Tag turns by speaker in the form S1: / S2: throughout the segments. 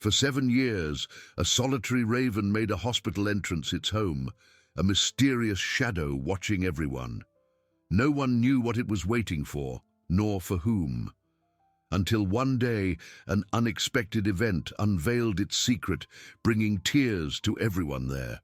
S1: For 7 years, a solitary raven made a hospital entrance its home, a mysterious shadow watching everyone. No one knew what it was waiting for, nor for whom. Until one day, an unexpected event unveiled its secret, bringing tears to everyone there.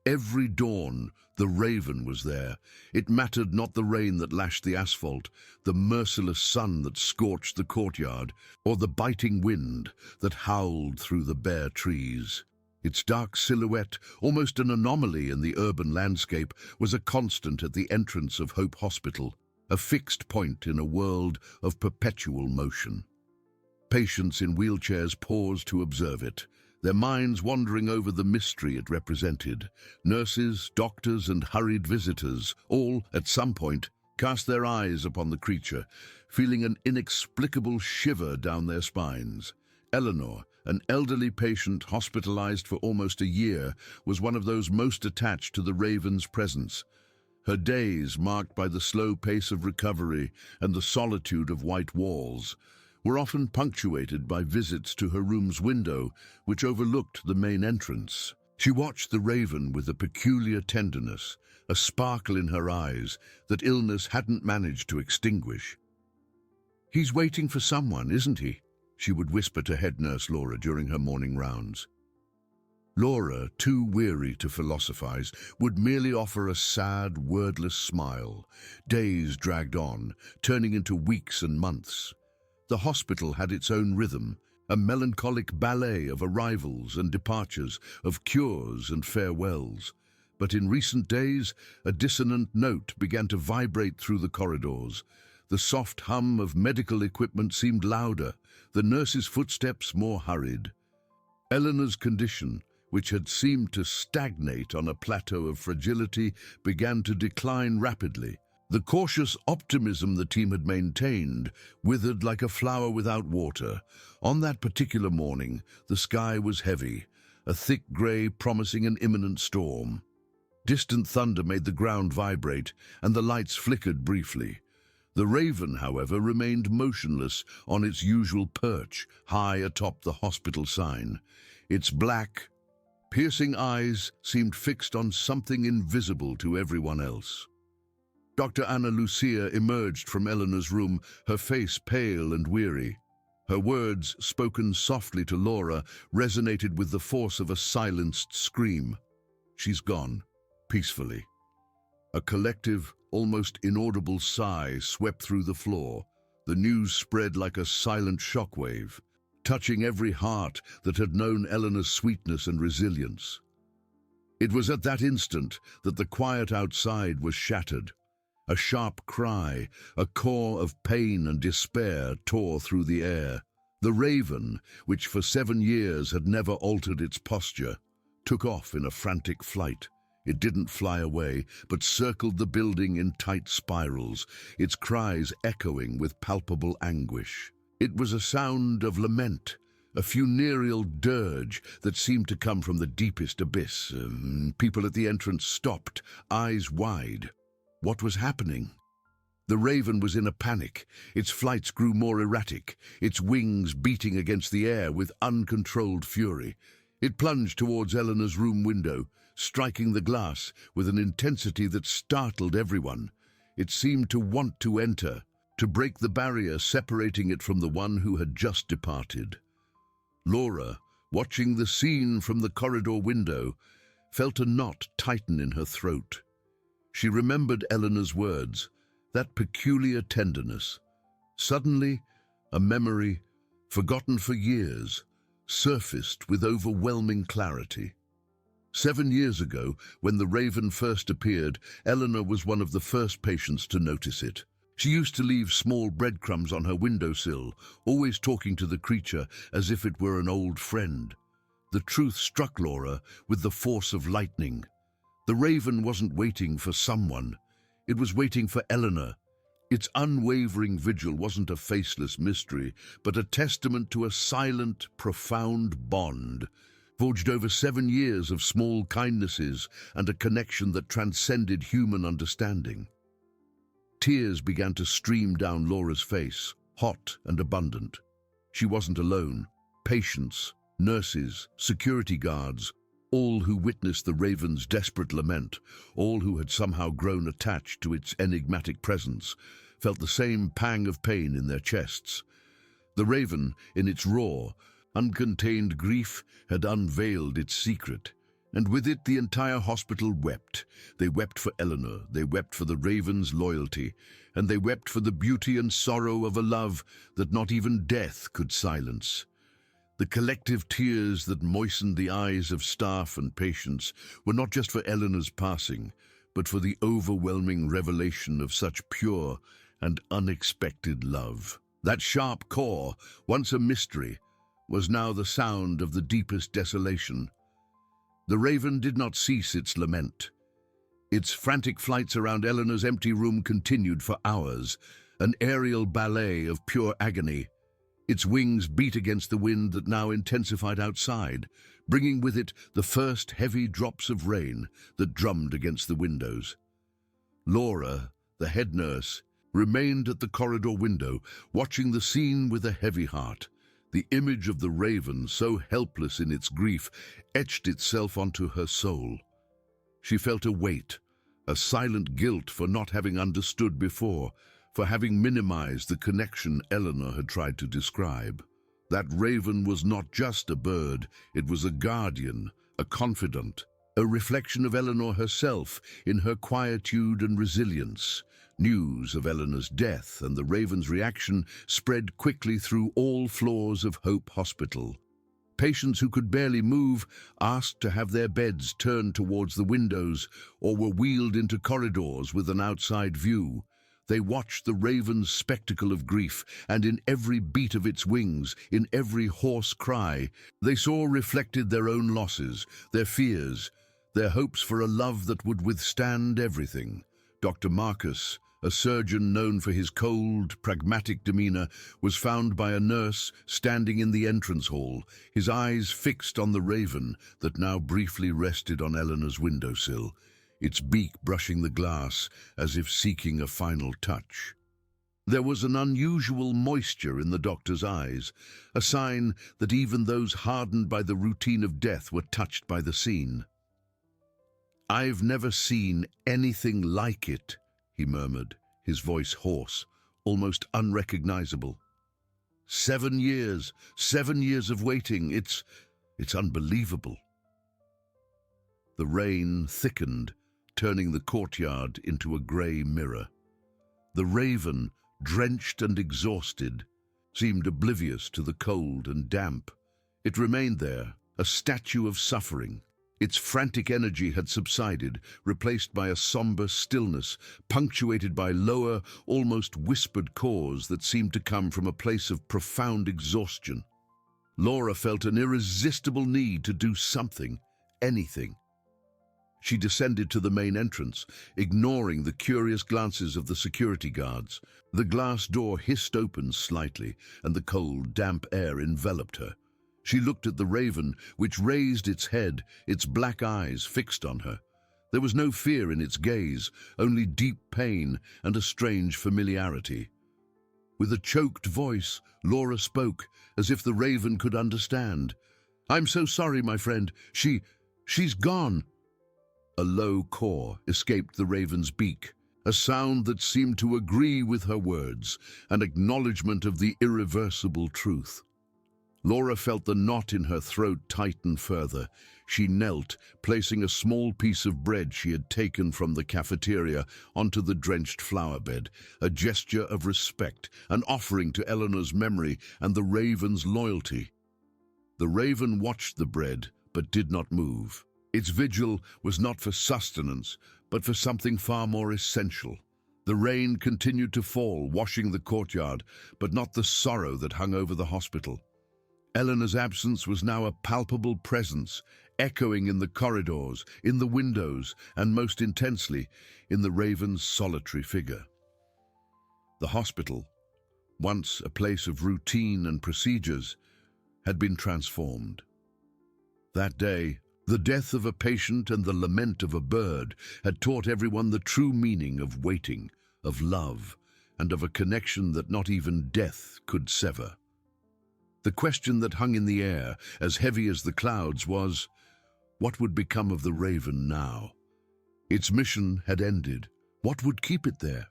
S1: Every dawn, the raven was there. It mattered not the rain that lashed the asphalt, the merciless sun that scorched the courtyard, or the biting wind that howled through the bare trees. Its dark silhouette, almost an anomaly in the urban landscape, was a constant at the entrance of Hope Hospital, a fixed point in a world of perpetual motion. Patients in wheelchairs paused to observe it, their minds wandering over the mystery it represented. Nurses, doctors, and hurried visitors, all, at some point, cast their eyes upon the creature, feeling an inexplicable shiver down their spines. Eleanor, an elderly patient hospitalized for almost a year, was one of those most attached to the raven's presence. Her days, marked by the slow pace of recovery and the solitude of white walls, were often punctuated by visits to her room's window, which overlooked the main entrance. She watched the raven with a peculiar tenderness, a sparkle in her eyes that illness hadn't managed to extinguish. "He's waiting for someone, isn't he?" she would whisper to head nurse Laura during her morning rounds. Laura, too weary to philosophize, would merely offer a sad, wordless smile. Days dragged on, turning into weeks and months. The hospital had its own rhythm, a melancholic ballet of arrivals and departures, of cures and farewells. But in recent days, a dissonant note began to vibrate through the corridors. The soft hum of medical equipment seemed louder, the nurses' footsteps more hurried. Eleanor's condition, which had seemed to stagnate on a plateau of fragility, began to decline rapidly. The cautious optimism the team had maintained withered like a flower without water. On that particular morning, the sky was heavy, a thick grey promising an imminent storm. Distant thunder made the ground vibrate, and the lights flickered briefly. The raven, however, remained motionless on its usual perch, high atop the hospital sign. Its black, piercing eyes seemed fixed on something invisible to everyone else. Dr. Ana Lucia emerged from Eleanor's room, her face pale and weary. Her words, spoken softly to Laura, resonated with the force of a silenced scream. "She's gone," peacefully. A collective, almost inaudible sigh swept through the floor. The news spread like a silent shockwave, touching every heart that had known Eleanor's sweetness and resilience. It was at that instant that the quiet outside was shattered. A sharp cry, a core of pain and despair tore through the air. The raven, which for 7 years had never altered its posture, took off in a frantic flight. It didn't fly away, but circled the building in tight spirals, its cries echoing with palpable anguish. It was a sound of lament, a funereal dirge that seemed to come from the deepest abyss. People at the entrance stopped, eyes wide. What was happening? The raven was in a panic. Its flights grew more erratic, its wings beating against the air with uncontrolled fury. It plunged towards Eleanor's room window, striking the glass with an intensity that startled everyone. It seemed to want to enter, to break the barrier separating it from the one who had just departed. Laura, watching the scene from the corridor window, felt a knot tighten in her throat. She remembered Eleanor's words, that peculiar tenderness. Suddenly, a memory, forgotten for years, surfaced with overwhelming clarity. 7 years ago, when the raven first appeared, Eleanor was one of the first patients to notice it. She used to leave small breadcrumbs on her windowsill, always talking to the creature as if it were an old friend. The truth struck Laura with the force of lightning. The raven wasn't waiting for someone. It was waiting for Eleanor. Its unwavering vigil wasn't a faceless mystery, but a testament to a silent, profound bond, forged over 7 years of small kindnesses and a connection that transcended human understanding. Tears began to stream down Laura's face, hot and abundant. She wasn't alone. Patients, Nurses, security guards, all who witnessed the raven's desperate lament, all who had somehow grown attached to its enigmatic presence, felt the same pang of pain in their chests. The raven, in its raw, uncontained grief, had unveiled its secret, and with it the entire hospital wept. They wept for Eleanor, they wept for the raven's loyalty, and they wept for the beauty and sorrow of a love that not even death could silence. The collective tears that moistened the eyes of staff and patients were not just for Eleanor's passing, but for the overwhelming revelation of such pure and unexpected love. That sharp core, once a mystery, was now the sound of the deepest desolation. The raven did not cease its lament. Its frantic flights around Eleanor's empty room continued for hours, an aerial ballet of pure agony. Its wings beat against the wind that now intensified outside, bringing with it the first heavy drops of rain that drummed against the windows. Laura, the head nurse, remained at the corridor window, watching the scene with a heavy heart. The image of the raven, so helpless in its grief, etched itself onto her soul. She felt a weight, a silent guilt for not having understood before, for having minimized the connection Eleanor had tried to describe. That raven was not just a bird, it was a guardian, a confidant, a reflection of Eleanor herself in her quietude and resilience. News of Eleanor's death and the raven's reaction spread quickly through all floors of Hope Hospital. Patients who could barely move asked to have their beds turned towards the windows or were wheeled into corridors with an outside view. They watched the raven's spectacle of grief, and in every beat of its wings, in every hoarse cry, they saw reflected their own losses, their fears, their hopes for a love that would withstand everything. Dr. Marcus, a surgeon known for his cold, pragmatic demeanor, was found by a nurse standing in the entrance hall, his eyes fixed on the raven that now briefly rested on Eleanor's windowsill, its beak brushing the glass as if seeking a final touch. There was an unusual moisture in the doctor's eyes, a sign that even those hardened by the routine of death were touched by the scene. "I've never seen anything like it," he murmured, his voice hoarse, almost unrecognizable. 7 years, 7 years of waiting, it's unbelievable." The rain thickened, turning the courtyard into a grey mirror. The raven, drenched and exhausted, seemed oblivious to the cold and damp. It remained there, a statue of suffering. Its frantic energy had subsided, replaced by a somber stillness, punctuated by lower, almost whispered caws that seemed to come from a place of profound exhaustion. Laura felt an irresistible need to do something, anything. She descended to the main entrance, ignoring the curious glances of the security guards. The glass door hissed open slightly, and the cold, damp air enveloped her. She looked at the raven, which raised its head, its black eyes fixed on her. There was no fear in its gaze, only deep pain and a strange familiarity. With a choked voice, Laura spoke, as if the raven could understand. "I'm so sorry, my friend. She's gone." A low caw escaped the raven's beak, a sound that seemed to agree with her words, an acknowledgement of the irreversible truth. Laura felt the knot in her throat tighten further. She knelt, placing a small piece of bread she had taken from the cafeteria onto the drenched flower bed, a gesture of respect, an offering to Eleanor's memory and the raven's loyalty. The raven watched the bread, but did not move. Its vigil was not for sustenance, but for something far more essential. The rain continued to fall, washing the courtyard, but not the sorrow that hung over the hospital. Eleanor's absence was now a palpable presence, echoing in the corridors, in the windows, and most intensely, in the raven's solitary figure. The hospital, once a place of routine and procedures, had been transformed. That day, the death of a patient and the lament of a bird had taught everyone the true meaning of waiting, of love, and of a connection that not even death could sever. The question that hung in the air, as heavy as the clouds, was, what would become of the Raven now? Its mission had ended. What would keep it there?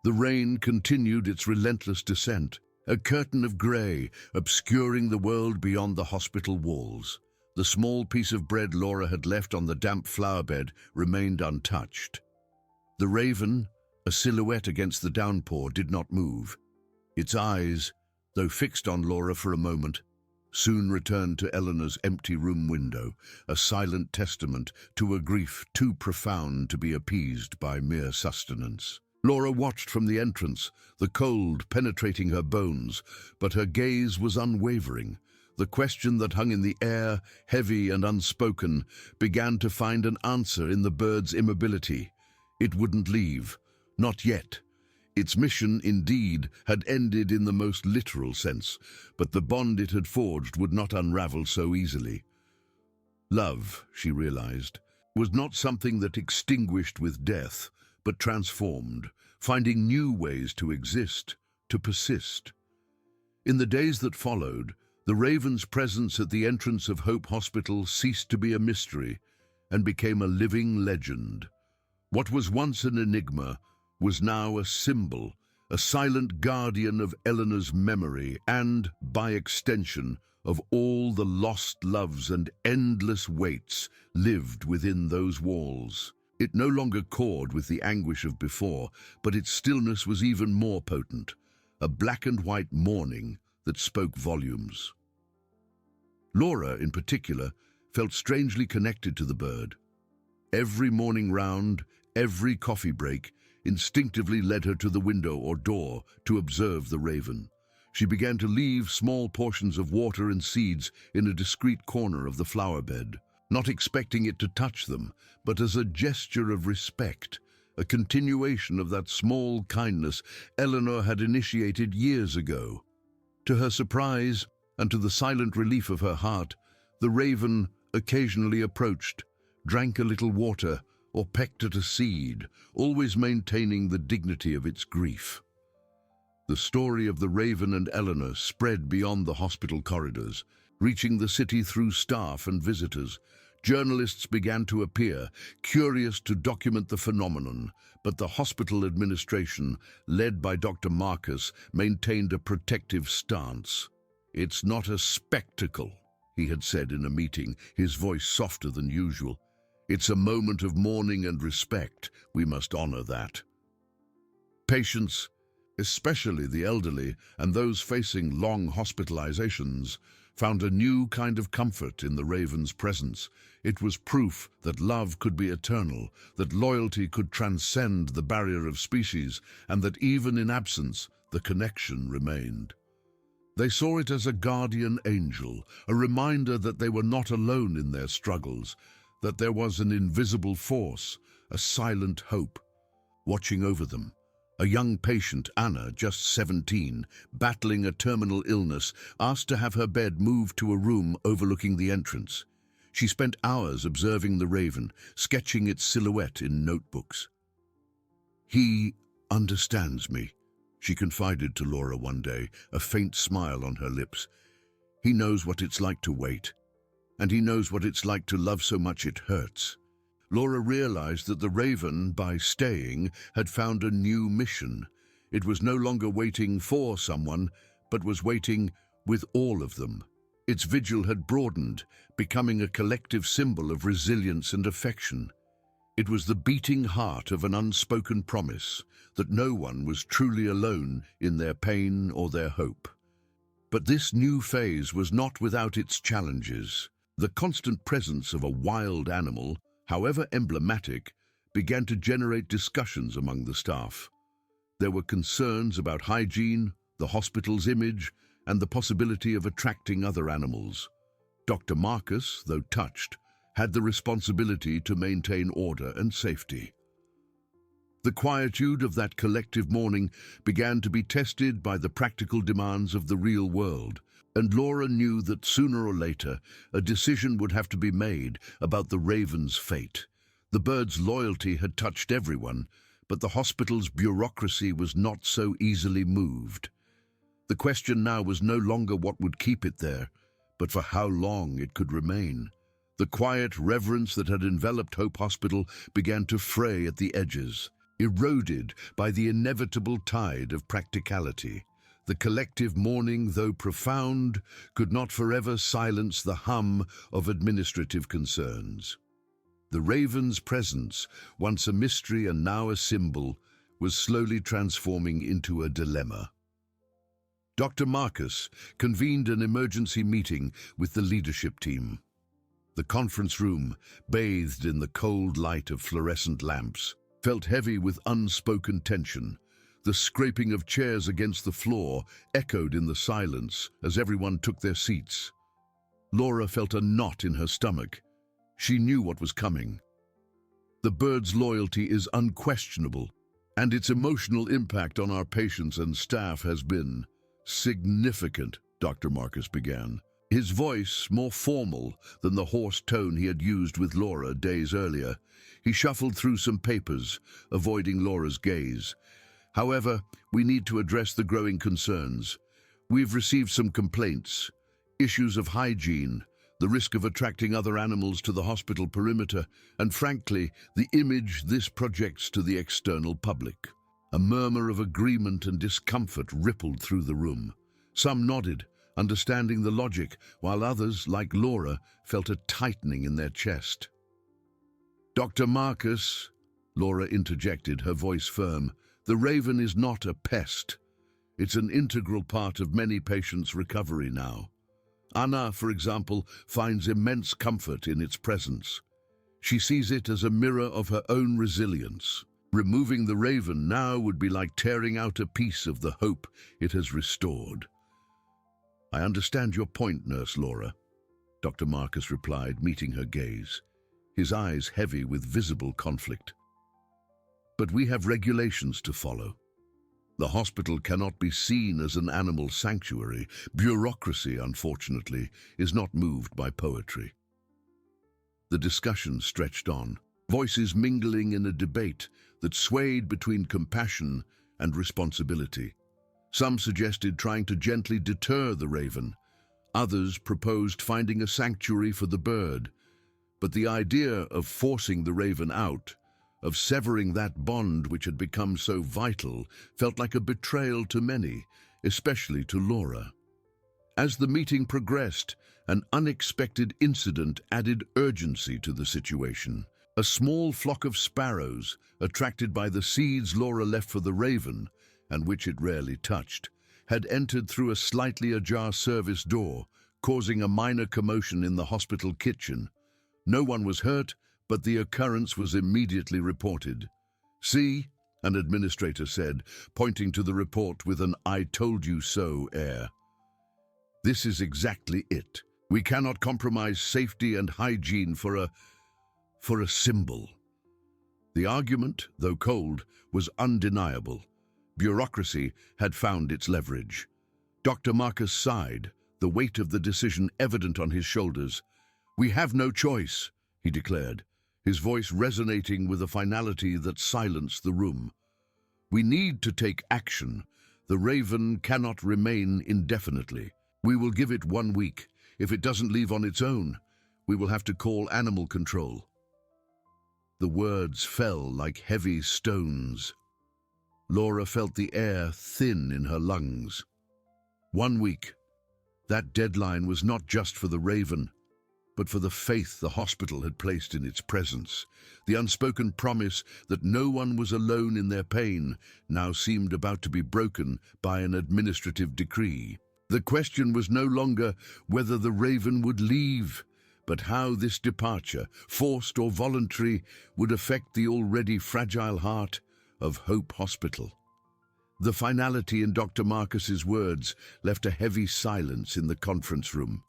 S1: The rain continued its relentless descent, a curtain of grey obscuring the world beyond the hospital walls. The small piece of bread Laura had left on the damp flower bed remained untouched. The Raven, a silhouette against the downpour, did not move. Its eyes, though fixed on Laura for a moment, soon returned to Eleanor's empty room window, a silent testament to a grief too profound to be appeased by mere sustenance. Laura watched from the entrance, the cold penetrating her bones, but her gaze was unwavering. The question that hung in the air, heavy and unspoken, began to find an answer in the bird's immobility. It wouldn't leave. Not yet. Its mission, indeed, had ended in the most literal sense, but the bond it had forged would not unravel so easily. Love, she realized, was not something that extinguished with death, but transformed, finding new ways to exist, to persist. In the days that followed, the Raven's presence at the entrance of Hope Hospital ceased to be a mystery and became a living legend. What was once an enigma was now a symbol, a silent guardian of Eleanor's memory and, by extension, of all the lost loves and endless waits lived within those walls. It no longer cawed with the anguish of before, but its stillness was even more potent, a black and white mourning that spoke volumes. Laura, in particular, felt strangely connected to the bird. Every morning round, every coffee break, instinctively led her to the window or door to observe the Raven. She began to leave small portions of water and seeds in a discreet corner of the flower bed, not expecting it to touch them, but as a gesture of respect, a continuation of that small kindness Eleanor had initiated years ago. To her surprise, and to the silent relief of her heart, the Raven occasionally approached, drank a little water, or pecked at a seed, always maintaining the dignity of its grief. The story of the Raven and Eleanor spread beyond the hospital corridors, reaching the city through staff and visitors. Journalists began to appear, curious to document the phenomenon, but the hospital administration, led by Dr. Marcus, maintained a protective stance. "It's not a spectacle," he had said in a meeting, his voice softer than usual. "It's a moment of mourning and respect. We must honor that." Patients, especially the elderly and those facing long hospitalizations, found a new kind of comfort in the Raven's presence. It was proof that love could be eternal, that loyalty could transcend the barrier of species, and that even in absence, the connection remained. They saw it as a guardian angel, a reminder that they were not alone in their struggles, that there was an invisible force, a silent hope, watching over them. A young patient, Anna, just 17, battling a terminal illness, asked to have her bed moved to a room overlooking the entrance. She spent hours observing the Raven, sketching its silhouette in notebooks. "He understands me," she confided to Laura one day, a faint smile on her lips. "He knows what it's like to wait, and he knows what it's like to love so much it hurts." Laura realized that the Raven, by staying, had found a new mission. It was no longer waiting for someone, but was waiting with all of them. Its vigil had broadened, becoming a collective symbol of resilience and affection. It was the beating heart of an unspoken promise that no one was truly alone in their pain or their hope. But this new phase was not without its challenges. The constant presence of a wild animal, however emblematic, began to generate discussions among the staff. There were concerns about hygiene, the hospital's image, and the possibility of attracting other animals. Dr. Marcus, though touched, had the responsibility to maintain order and safety. The quietude of that collective mourning began to be tested by the practical demands of the real world, and Laura knew that sooner or later a decision would have to be made about the Raven's fate. The bird's loyalty had touched everyone, but the hospital's bureaucracy was not so easily moved. The question now was no longer what would keep it there, but for how long it could remain. The quiet reverence that had enveloped Hope Hospital began to fray at the edges, eroded by the inevitable tide of practicality. The collective mourning, though profound, could not forever silence the hum of administrative concerns. The Raven's presence, once a mystery and now a symbol, was slowly transforming into a dilemma. Dr. Marcus convened an emergency meeting with the leadership team. The conference room, bathed in the cold light of fluorescent lamps, felt heavy with unspoken tension. The scraping of chairs against the floor echoed in the silence as everyone took their seats. Laura felt a knot in her stomach. She knew what was coming. The bird's loyalty is unquestionable, and its emotional impact on our patients and staff has been significant, Dr. Marcus began, his voice more formal than the hoarse tone he had used with Laura days earlier. He shuffled through some papers, avoiding Laura's gaze. However, we need to address the growing concerns. We've received some complaints, issues of hygiene, the risk of attracting other animals to the hospital perimeter, and frankly, the image this projects to the external public. A murmur of agreement and discomfort rippled through the room. Some nodded, understanding the logic, while others, like Laura, felt a tightening in their chest. Dr. Marcus, Laura interjected, her voice firm, the Raven is not a pest. It's an integral part of many patients' recovery now. Anna, for example, finds immense comfort in its presence. She sees it as a mirror of her own resilience. Removing the Raven now would be like tearing out a piece of the hope it has restored. I understand your point, Nurse Laura, Dr. Marcus replied, meeting her gaze, his eyes heavy with visible conflict. But we have regulations to follow. The hospital cannot be seen as an animal sanctuary. Bureaucracy, unfortunately, is not moved by poetry. The discussion stretched on, voices mingling in a debate that swayed between compassion and responsibility. Some suggested trying to gently deter the Raven. Others proposed finding a sanctuary for the bird. But the idea of forcing the Raven out, of severing that bond which had become so vital, felt like a betrayal to many, especially to Laura. As the meeting progressed, an unexpected incident added urgency to the situation. A small flock of sparrows, attracted by the seeds Laura left for the Raven, and which it rarely touched, had entered through a slightly ajar service door, causing a minor commotion in the hospital kitchen. No one was hurt, but the occurrence was immediately reported. "See," an administrator said, pointing to the report with an "I told you so" air. "This is exactly it. We cannot compromise safety and hygiene for a symbol." The argument, though cold, was undeniable. Bureaucracy had found its leverage. Dr. Marcus sighed, the weight of the decision evident on his shoulders. "We have no choice," he declared, his voice resonating with a finality that silenced the room. "We need to take action. The Raven cannot remain indefinitely. We will give it 1 week. If it doesn't leave on its own, we will have to call animal control." The words fell like heavy stones. Laura felt the air thin in her lungs. 1 week. That deadline was not just for the Raven, but for the faith the hospital had placed in its presence. The unspoken promise that no one was alone in their pain now seemed about to be broken by an administrative decree. The question was no longer whether the Raven would leave, but how this departure, forced or voluntary, would affect the already fragile heart of Hope Hospital. The finality in Dr. Marcus's words left a heavy silence in the conference room.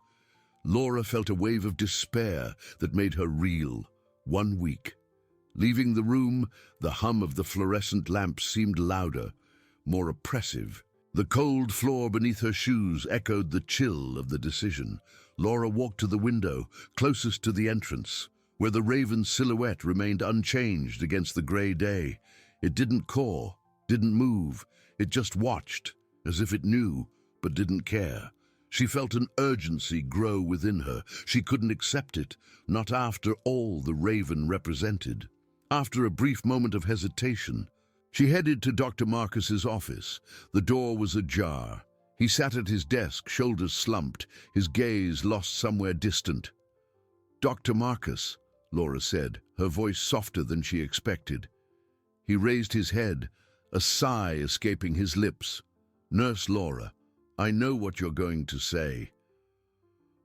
S1: Laura felt a wave of despair that made her reel. 1 week. Leaving the room, the hum of the fluorescent lamps seemed louder, more oppressive. The cold floor beneath her shoes echoed the chill of the decision. Laura walked to the window, closest to the entrance, where the Raven's silhouette remained unchanged against the grey day. It didn't caw, didn't move. It just watched, as if it knew but didn't care. She felt an urgency grow within her. She couldn't accept it, not after all the Raven represented. After a brief moment of hesitation, she headed to Dr. Marcus's office. The door was ajar. He sat at his desk, shoulders slumped, his gaze lost somewhere distant. "Dr. Marcus," Laura said, her voice softer than she expected. He raised his head, a sigh escaping his lips. "Nurse Laura, I know what you're going to say."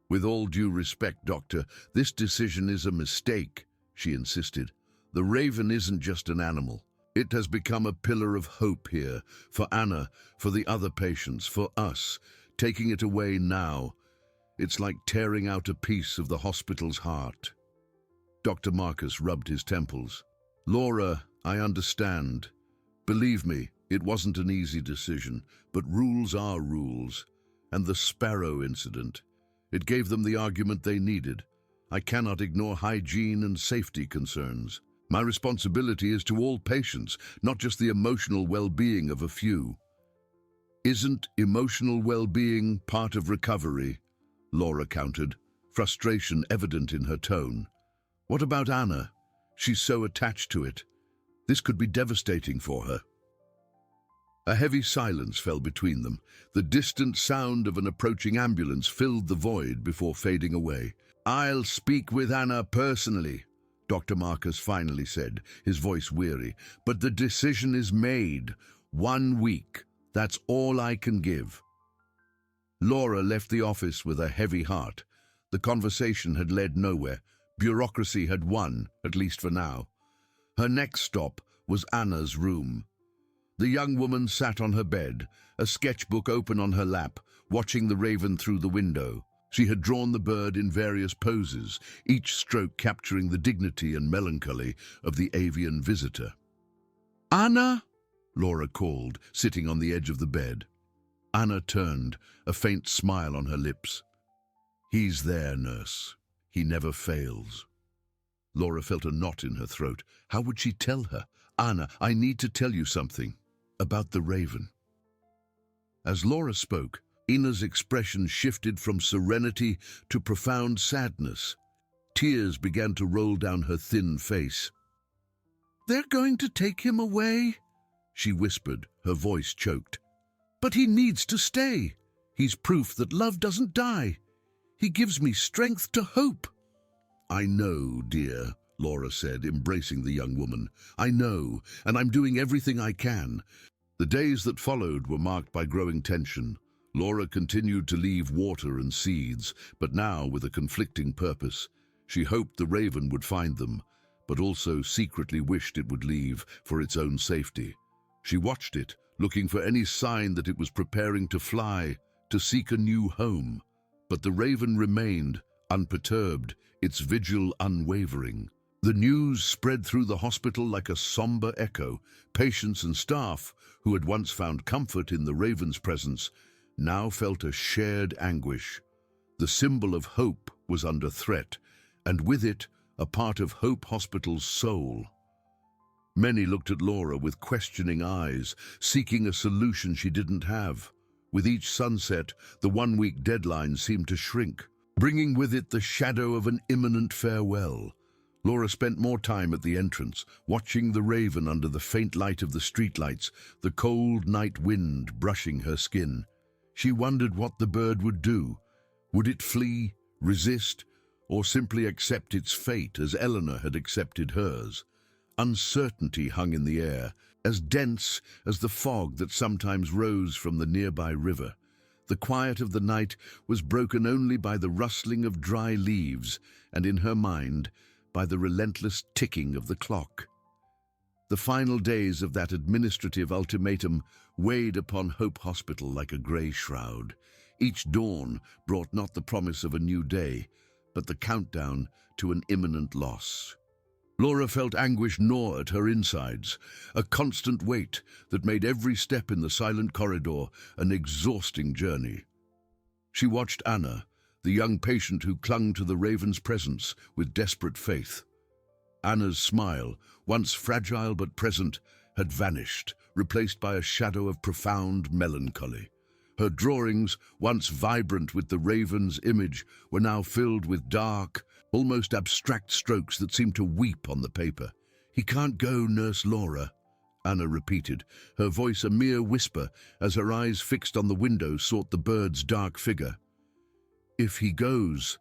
S1: "With all due respect, Doctor, this decision is a mistake," she insisted. "The Raven isn't just an animal. It has become a pillar of hope here, for Anna, for the other patients, for us. Taking it away now, it's like tearing out a piece of the hospital's heart." Dr. Marcus rubbed his temples. "Laura, I understand. Believe me, it wasn't an easy decision, but rules are rules. And the Sparrow incident, it gave them the argument they needed. I cannot ignore hygiene and safety concerns. My responsibility is to all patients, not just the emotional well-being of a few." "Isn't emotional well-being part of recovery?" Laura countered, frustration evident in her tone. "What about Anna? She's so attached to it. This could be devastating for her." A heavy silence fell between them. The distant sound of an approaching ambulance filled the void before fading away. "I'll speak with Anna personally," Dr. Marcus finally said, his voice weary. "But the decision is made. 1 week. That's all I can give." Laura left the office with a heavy heart. The conversation had led nowhere. Bureaucracy had won, at least for now. Her next stop was Anna's room. The young woman sat on her bed, a sketchbook open on her lap, watching the Raven through the window. She had drawn the bird in various poses, each stroke capturing the dignity and melancholy of the avian visitor. "Anna?" Laura called, sitting on the edge of the bed. Anna turned, a faint smile on her lips. "He's there, nurse. He never fails." Laura felt a knot in her throat. How would she tell her? "Anna, I need to tell you something about the Raven." As Laura spoke, Ina's expression shifted from serenity to profound sadness. Tears began to roll down her thin face. "They're going to take him away," she whispered, her voice choked. "But he needs to stay. He's proof that love doesn't die. He gives me strength to hope." "I know, dear," Laura said, embracing the young woman. "I know, and I'm doing everything I can." The days that followed were marked by growing tension. Laura continued to leave water and seeds, but now with a conflicting purpose. She hoped the Raven would find them, but also secretly wished it would leave for its own safety. She watched it, looking for any sign that it was preparing to fly, to seek a new home. But the Raven remained, unperturbed, its vigil unwavering. The news spread through the hospital like a somber echo. Patients and staff, who had once found comfort in the Raven's presence, now felt a shared anguish. The symbol of hope was under threat, and with it, a part of Hope Hospital's soul. Many looked at Laura with questioning eyes, seeking a solution she didn't have. With each sunset, the 1-week deadline seemed to shrink, bringing with it the shadow of an imminent farewell. Laura spent more time at the entrance, watching the Raven under the faint light of the streetlights, the cold night wind brushing her skin. She wondered what the bird would do. Would it flee, resist, or simply accept its fate as Eleanor had accepted hers? Uncertainty hung in the air, as dense as the fog that sometimes rose from the nearby river. The quiet of the night was broken only by the rustling of dry leaves, and in her mind, by the relentless ticking of the clock. The final days of that administrative ultimatum weighed upon Hope Hospital like a grey shroud. Each dawn brought not the promise of a new day, but the countdown to an imminent loss. Laura felt anguish gnaw at her insides, a constant weight that made every step in the silent corridor an exhausting journey. She watched Anna, the young patient who clung to the Raven's presence with desperate faith. Anna's smile, once fragile but present, had vanished, replaced by a shadow of profound melancholy. Her drawings, once vibrant with the raven's image, were now filled with dark, almost abstract strokes that seemed to weep on the paper. "He can't go, Nurse Laura," Anna repeated, her voice a mere whisper as her eyes fixed on the window sought the bird's dark figure. "If he goes,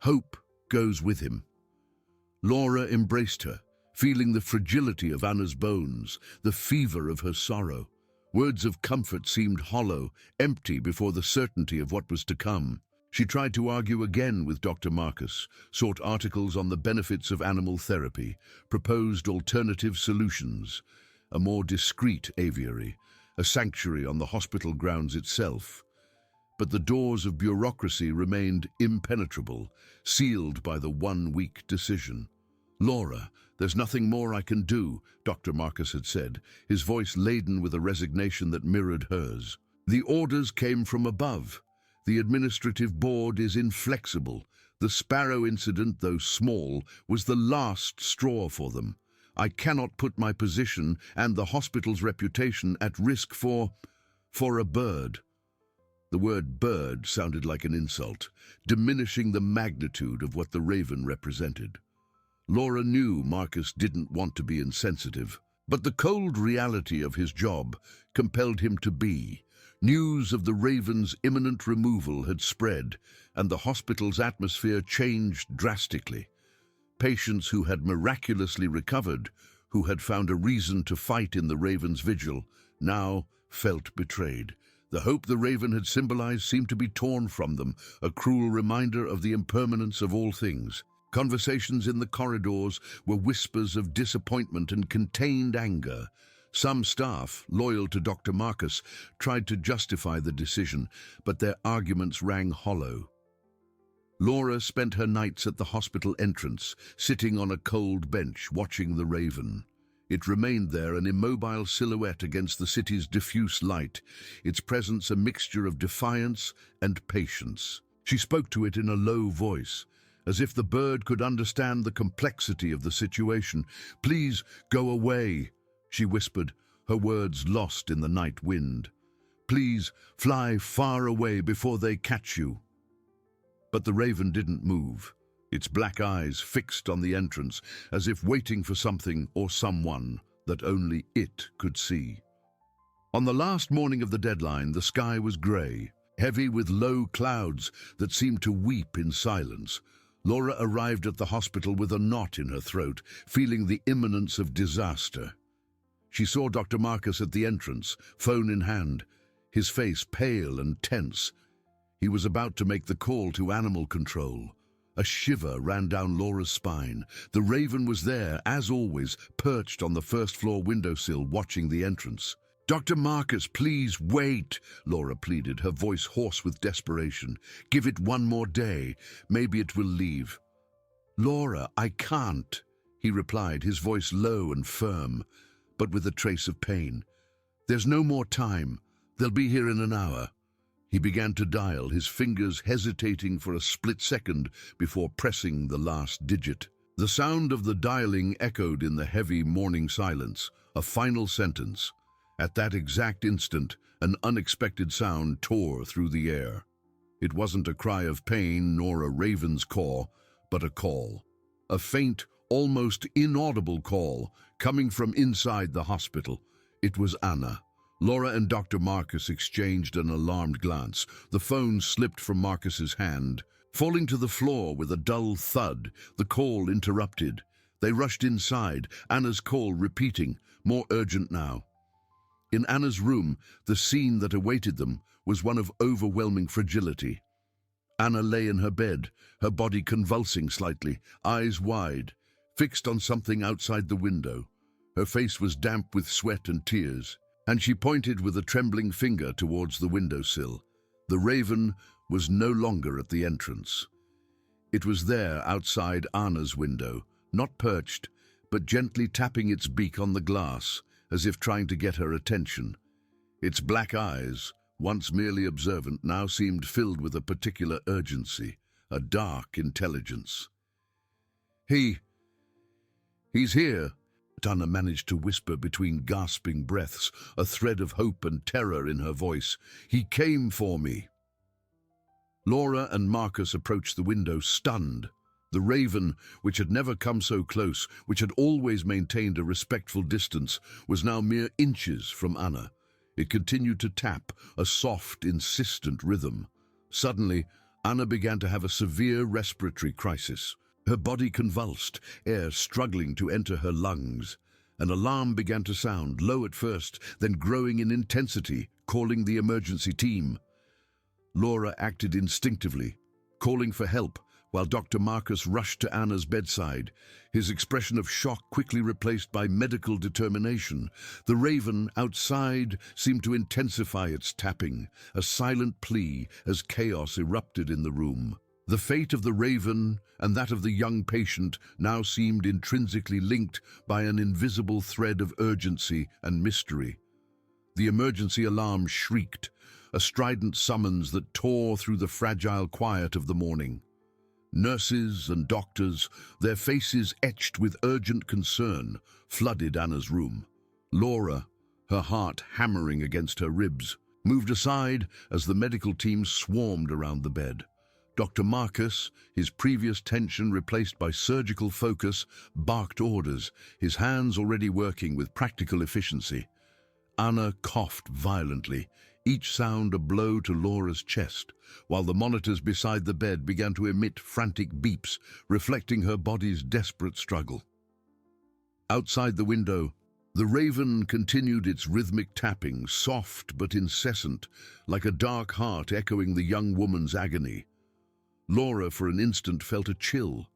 S1: hope goes with him." Laura embraced her, feeling the fragility of Anna's bones, the fever of her sorrow. Words of comfort seemed hollow, empty before the certainty of what was to come. She tried to argue again with Dr. Marcus, sought articles on the benefits of animal therapy, proposed alternative solutions, a more discreet aviary, a sanctuary on the hospital grounds itself. But the doors of bureaucracy remained impenetrable, sealed by the one-week decision. "Laura, there's nothing more I can do," Dr. Marcus had said, his voice laden with a resignation that mirrored hers. "The orders came from above. The administrative board is inflexible. The Sparrow incident, though small, was the last straw for them. I cannot put my position and the hospital's reputation at risk for a bird." The word bird sounded like an insult, diminishing the magnitude of what the raven represented. Laura knew Marcus didn't want to be insensitive, but the cold reality of his job compelled him to be. News of the raven's imminent removal had spread, and the hospital's atmosphere changed drastically. Patients who had miraculously recovered, who had found a reason to fight in the raven's vigil, now felt betrayed. The hope the raven had symbolized seemed to be torn from them, a cruel reminder of the impermanence of all things. Conversations in the corridors were whispers of disappointment and contained anger. Some staff, loyal to Dr. Marcus, tried to justify the decision, but their arguments rang hollow. Laura spent her nights at the hospital entrance, sitting on a cold bench, watching the raven. It remained there, an immobile silhouette against the city's diffuse light, its presence a mixture of defiance and patience. She spoke to it in a low voice, as if the bird could understand the complexity of the situation. "Please go away," she whispered, her words lost in the night wind. "Please fly far away before they catch you." But the raven didn't move, its black eyes fixed on the entrance, as if waiting for something or someone that only it could see. On the last morning of the deadline, the sky was grey, heavy with low clouds that seemed to weep in silence. Laura arrived at the hospital with a knot in her throat, feeling the imminence of disaster. She saw Dr. Marcus at the entrance, phone in hand, his face pale and tense. He was about to make the call to animal control. A shiver ran down Laura's spine. The raven was there, as always, perched on the first-floor windowsill, watching the entrance. "Dr. Marcus, please wait," Laura pleaded, her voice hoarse with desperation. "Give it one more day. Maybe it will leave." "Laura, I can't," he replied, his voice low and firm, but with a trace of pain. "There's no more time. They'll be here in an hour." He began to dial, his fingers hesitating for a split second before pressing the last digit. The sound of the dialing echoed in the heavy morning silence, a final sentence. At that exact instant, an unexpected sound tore through the air. It wasn't a cry of pain nor a raven's caw, but a call. A faint, almost inaudible call, coming from inside the hospital. It was Anna. Laura and Dr. Marcus exchanged an alarmed glance. The phone slipped from Marcus's hand. Falling to the floor with a dull thud, the call interrupted. They rushed inside, Anna's call repeating, more urgent now. In Anna's room, the scene that awaited them was one of overwhelming fragility. Anna lay in her bed, her body convulsing slightly, eyes wide, fixed on something outside the window. Her face was damp with sweat and tears, and she pointed with a trembling finger towards the windowsill. The raven was no longer at the entrance. It was there outside Anna's window, not perched, but gently tapping its beak on the glass, as if trying to get her attention. Its black eyes, once merely observant, now seemed filled with a particular urgency, a dark intelligence. He's here," Anna managed to whisper between gasping breaths, a thread of hope and terror in her voice. "He came for me." Laura and Marcus approached the window, stunned. The raven, which had never come so close, which had always maintained a respectful distance, was now mere inches from Anna. It continued to tap, a soft, insistent rhythm. Suddenly, Anna began to have a severe respiratory crisis. Her body convulsed, air struggling to enter her lungs. An alarm began to sound, low at first, then growing in intensity, calling the emergency team. Laura acted instinctively, calling for help, while Dr. Marcus rushed to Anna's bedside, his expression of shock quickly replaced by medical determination. The raven outside seemed to intensify its tapping, a silent plea as chaos erupted in the room. The fate of the raven and that of the young patient now seemed intrinsically linked by an invisible thread of urgency and mystery. The emergency alarm shrieked, a strident summons that tore through the fragile quiet of the morning. Nurses and doctors, their faces etched with urgent concern, flooded Anna's room. Laura, her heart hammering against her ribs, moved aside as the medical team swarmed around the bed. Dr. Marcus, his previous tension replaced by surgical focus, barked orders, his hands already working with practical efficiency. Anna coughed violently, each sound a blow to Laura's chest, while the monitors beside the bed began to emit frantic beeps, reflecting her body's desperate struggle. Outside the window, the raven continued its rhythmic tapping, soft but incessant, like a dark heart echoing the young woman's agony. Laura, for an instant, felt a chill.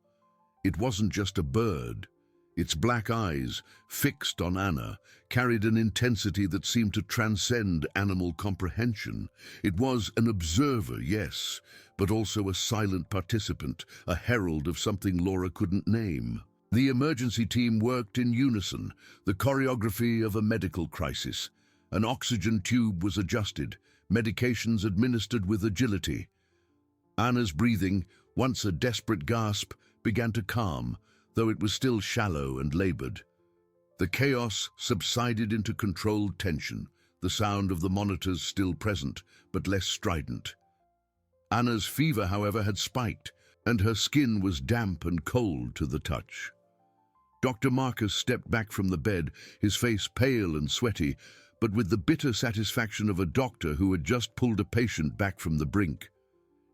S1: It wasn't just a bird. Its black eyes, fixed on Anna, carried an intensity that seemed to transcend animal comprehension. It was an observer, yes, but also a silent participant, a herald of something Laura couldn't name. The emergency team worked in unison, the choreography of a medical crisis. An oxygen tube was adjusted, medications administered with agility. Anna's breathing, once a desperate gasp, began to calm, though it was still shallow and labored. The chaos subsided into controlled tension, the sound of the monitors still present, but less strident. Anna's fever, however, had spiked, and her skin was damp and cold to the touch. Dr. Marcus stepped back from the bed, his face pale and sweaty, but with the bitter satisfaction of a doctor who had just pulled a patient back from the brink.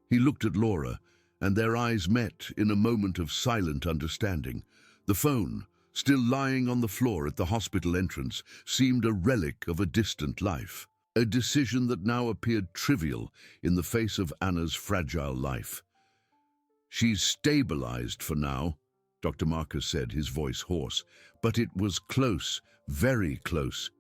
S1: He looked at Laura, and their eyes met in a moment of silent understanding. The phone, still lying on the floor at the hospital entrance, seemed a relic of a distant life, a decision that now appeared trivial in the face of Anna's fragile life. "She's stabilized for now," Dr. Marcus said, his voice hoarse, but it was close, very close.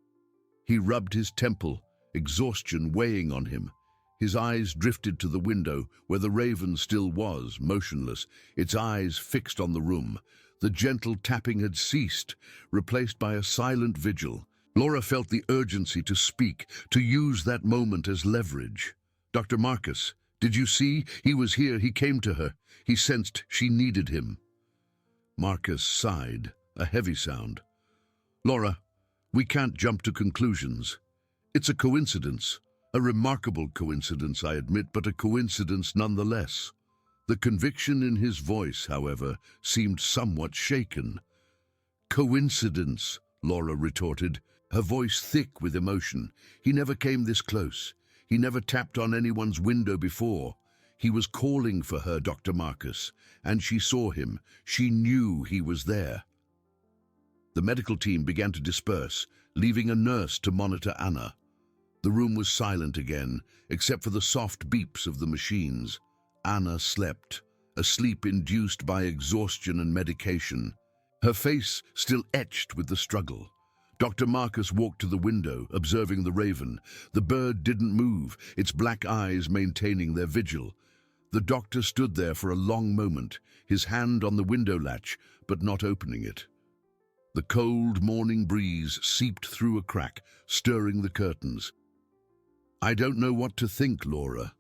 S1: He rubbed his temple, exhaustion weighing on him. His eyes drifted to the window, where the raven still was, motionless, its eyes fixed on the room. The gentle tapping had ceased, replaced by a silent vigil. Laura felt the urgency to speak, to use that moment as leverage. "Dr. Marcus, did you see? He was here, he came to her. He sensed she needed him." Marcus sighed, a heavy sound. "Laura, we can't jump to conclusions. It's a coincidence. A remarkable coincidence, I admit, but a coincidence nonetheless." The conviction in his voice, however, seemed somewhat shaken. "Coincidence," Laura retorted, her voice thick with emotion. "He never came this close. He never tapped on anyone's window before. He was calling for her, Dr. Marcus, and she saw him. She knew he was there." The medical team began to disperse, leaving a nurse to monitor Anna. The room was silent again, except for the soft beeps of the machines. Anna slept, a sleep induced by exhaustion and medication, her face still etched with the struggle. Dr. Marcus walked to the window, observing the raven. The bird didn't move, its black eyes maintaining their vigil. The doctor stood there for a long moment, his hand on the window latch, but not opening it. The cold morning breeze seeped through a crack, stirring the curtains. "I don't know what to think, Laura,"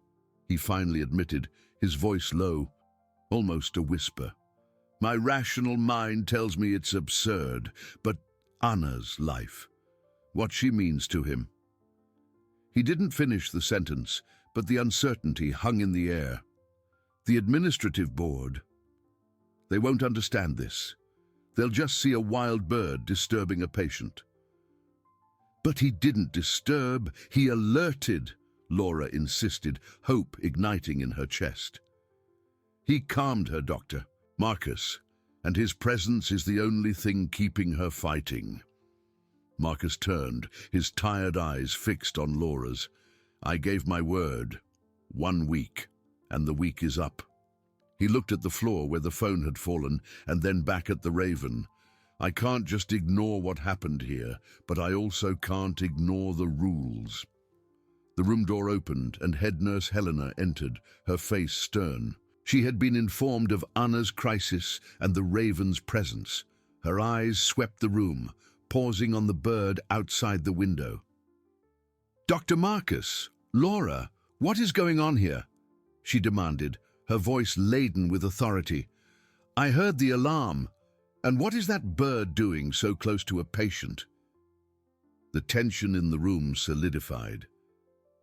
S1: he finally admitted, his voice low, almost a whisper. "My rational mind tells me it's absurd, but Anna's life. What she means to him. He didn't finish the sentence, but the uncertainty hung in the air. The administrative board, they won't understand this. They'll just see a wild bird disturbing a patient. But he didn't disturb, he alerted, Laura insisted, hope igniting in her chest. He calmed her, Dr. Marcus, and his presence is the only thing keeping her fighting. Marcus turned, his tired eyes fixed on Laura's. I gave my word. 1 week, and the week is up. He looked at the floor where the phone had fallen, and then back at the Raven. I can't just ignore what happened here, but I also can't ignore the rules. The room door opened, and head nurse Helena entered, her face stern. She had been informed of Anna's crisis and the Raven's presence. Her eyes swept the room, pausing on the bird outside the window. Dr. Marcus, Laura, what is going on here? She demanded, her voice laden with authority. I heard the alarm. And what is that bird doing so close to a patient? The tension in the room solidified.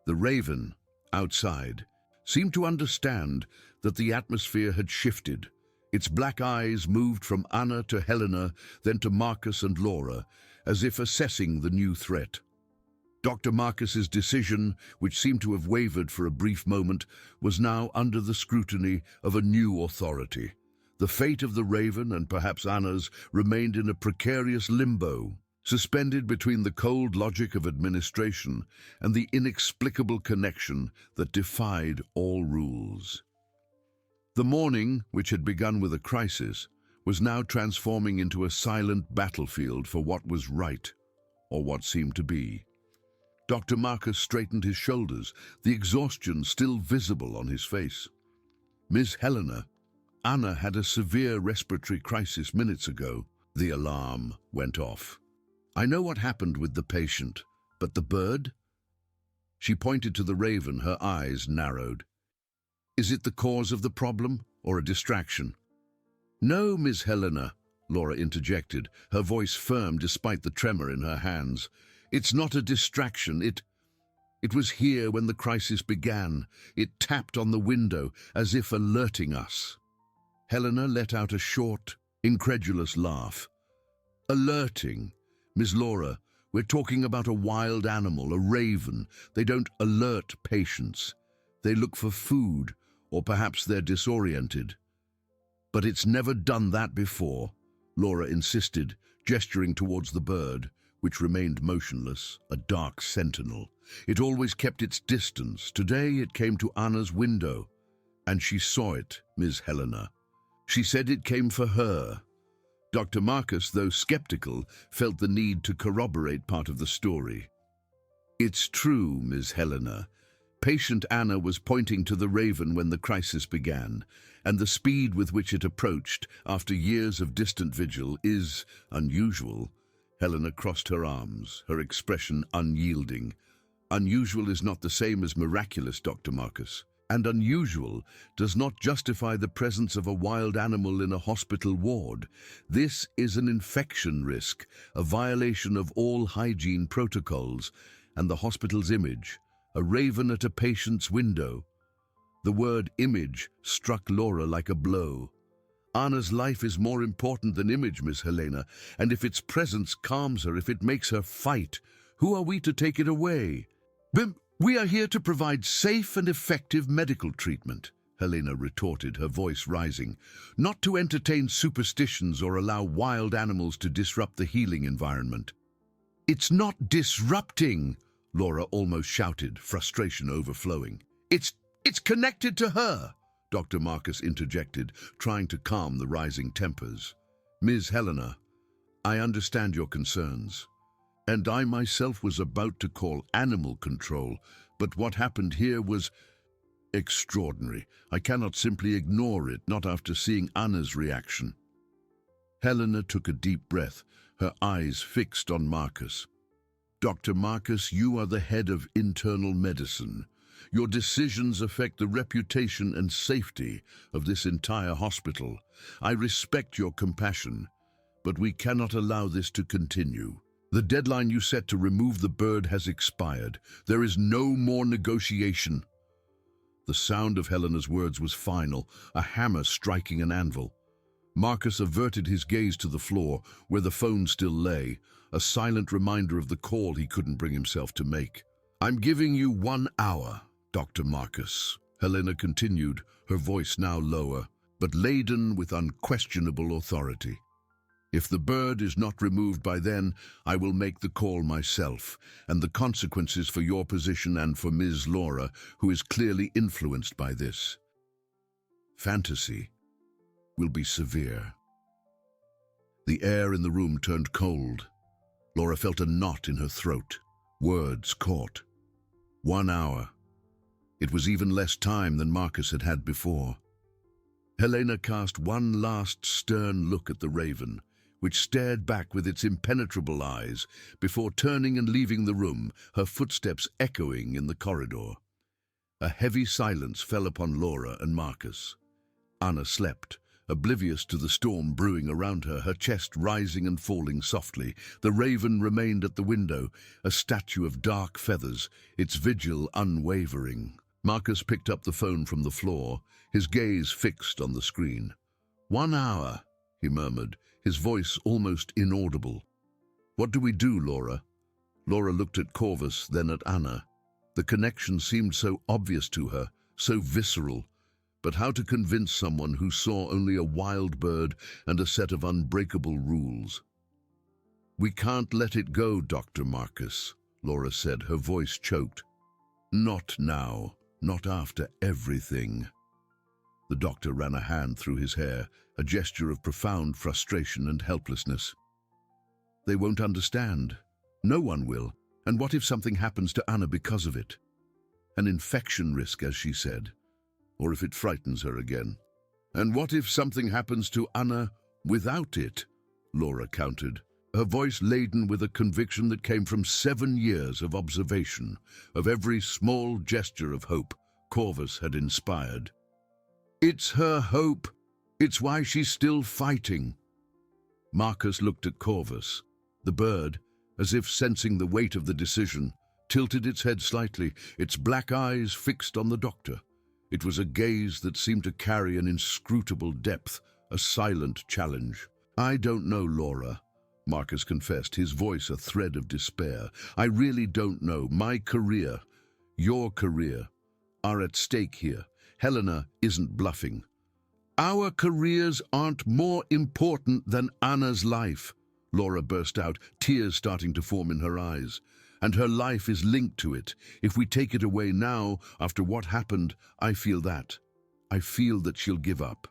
S1: The Raven, outside, seemed to understand that the atmosphere had shifted. Its black eyes moved from Anna to Helena, then to Marcus and Laura, as if assessing the new threat. Dr. Marcus's decision, which seemed to have wavered for a brief moment, was now under the scrutiny of a new authority. The fate of the Raven, and perhaps Anna's, remained in a precarious limbo, suspended between the cold logic of administration and the inexplicable connection that defied all rules. The morning, which had begun with a crisis, was now transforming into a silent battlefield for what was right, or what seemed to be. Dr. Marcus straightened his shoulders, the exhaustion still visible on his face. Miss Helena, Anna had a severe respiratory crisis minutes ago. The alarm went off. I know what happened with the patient, but the bird? She pointed to the Raven, her eyes narrowed. Is it the cause of the problem, or a distraction? No, Miss Helena, Laura interjected, her voice firm despite the tremor in her hands. It's not a distraction. It was here when the crisis began. It tapped on the window, as if alerting us. Helena let out a short, incredulous laugh. Alerting? Miss Laura, we're talking about a wild animal, a raven. They don't alert patients. They look for food, or perhaps they're disoriented. But it's never done that before, Laura insisted, gesturing towards the bird, which remained motionless, a dark sentinel. It always kept its distance. Today it came to Anna's window, and she saw it, Miss Helena. She said it came for her. Dr. Marcus, though skeptical, felt the need to corroborate part of the story. It's true, Miss Helena. Patient Anna was pointing to the Raven when the crisis began, and the speed with which it approached after years of distant vigil is unusual. Helena crossed her arms, her expression unyielding. Unusual is not the same as miraculous, Dr. Marcus. And unusual does not justify the presence of a wild animal in a hospital ward. This is an infection risk, a violation of all hygiene protocols, and the hospital's image, a raven at a patient's window. The word image struck Laura like a blow. Anna's life is more important than image, Miss Helena, and if its presence calms her, if it makes her fight, who are we to take it away? We are here to provide safe and effective medical treatment, Helena retorted, her voice rising, not to entertain superstitions or allow wild animals to disrupt the healing environment. It's not disrupting, Laura almost shouted, frustration overflowing. It's connected to her, Dr. Marcus interjected, trying to calm the rising tempers. Ms. Helena, I understand your concerns. And I myself was about to call animal control, but what happened here was extraordinary. I cannot simply ignore it, not after seeing Anna's reaction. Helena took a deep breath, her eyes fixed on Marcus. Dr. Marcus, you are the head of internal medicine. Your decisions affect the reputation and safety of this entire hospital. I respect your compassion, But we cannot allow this to continue. The deadline you set to remove the bird has expired. There is no more negotiation. The sound of Helena's words was final, a hammer striking an anvil. Marcus averted his gaze to the floor, where the phone still lay, a silent reminder of the call he couldn't bring himself to make. "I'm giving you 1 hour, Dr. Marcus," Helena continued, her voice now lower, but laden with unquestionable authority. "If the bird is not removed by then, I will make the call myself, and the consequences for your position and for Ms. Laura, who is clearly influenced by this fantasy, will be severe." The air in the room turned cold. Laura felt a knot in her throat. Words caught. 1 hour. It was even less time than Marcus had had before. Helena cast one last stern look at the raven, which stared back with its impenetrable eyes before turning and leaving the room, her footsteps echoing in the corridor. A heavy silence fell upon Laura and Marcus. Anna slept, oblivious to the storm brewing around her, her chest rising and falling softly. The raven remained at the window, a statue of dark feathers, its vigil unwavering. Marcus picked up the phone from the floor, his gaze fixed on the screen. 1 hour, he murmured, his voice almost inaudible. "What do we do, Laura?" Laura looked at Corvus, then at Anna. The connection seemed so obvious to her, so visceral. But how to convince someone who saw only a wild bird and a set of unbreakable rules? "We can't let it go, Dr. Marcus," Laura said, her voice choked. "Not now, not after everything." The doctor ran a hand through his hair, a gesture of profound frustration and helplessness. "They won't understand. No one will. And what if something happens to Anna because of it? An infection risk, as she said. Or if it frightens her again. And what if something happens to Anna without it?" Laura countered, her voice laden with a conviction that came from 7 years of observation, of every small gesture of hope Corvus had inspired. "It's her hope. It's why she's still fighting." Marcus looked at Corvus. The bird, as if sensing the weight of the decision, tilted its head slightly, its black eyes fixed on the doctor. It was a gaze that seemed to carry an inscrutable depth, a silent challenge. "I don't know, Laura," Marcus confessed, his voice a thread of despair. "I really don't know. My career, your career, are at stake here. Helena isn't bluffing. Our careers aren't more important than Anna's life," Laura burst out, tears starting to form in her eyes. "And her life is linked to it. If we take it away now, after what happened, I feel that she'll give up."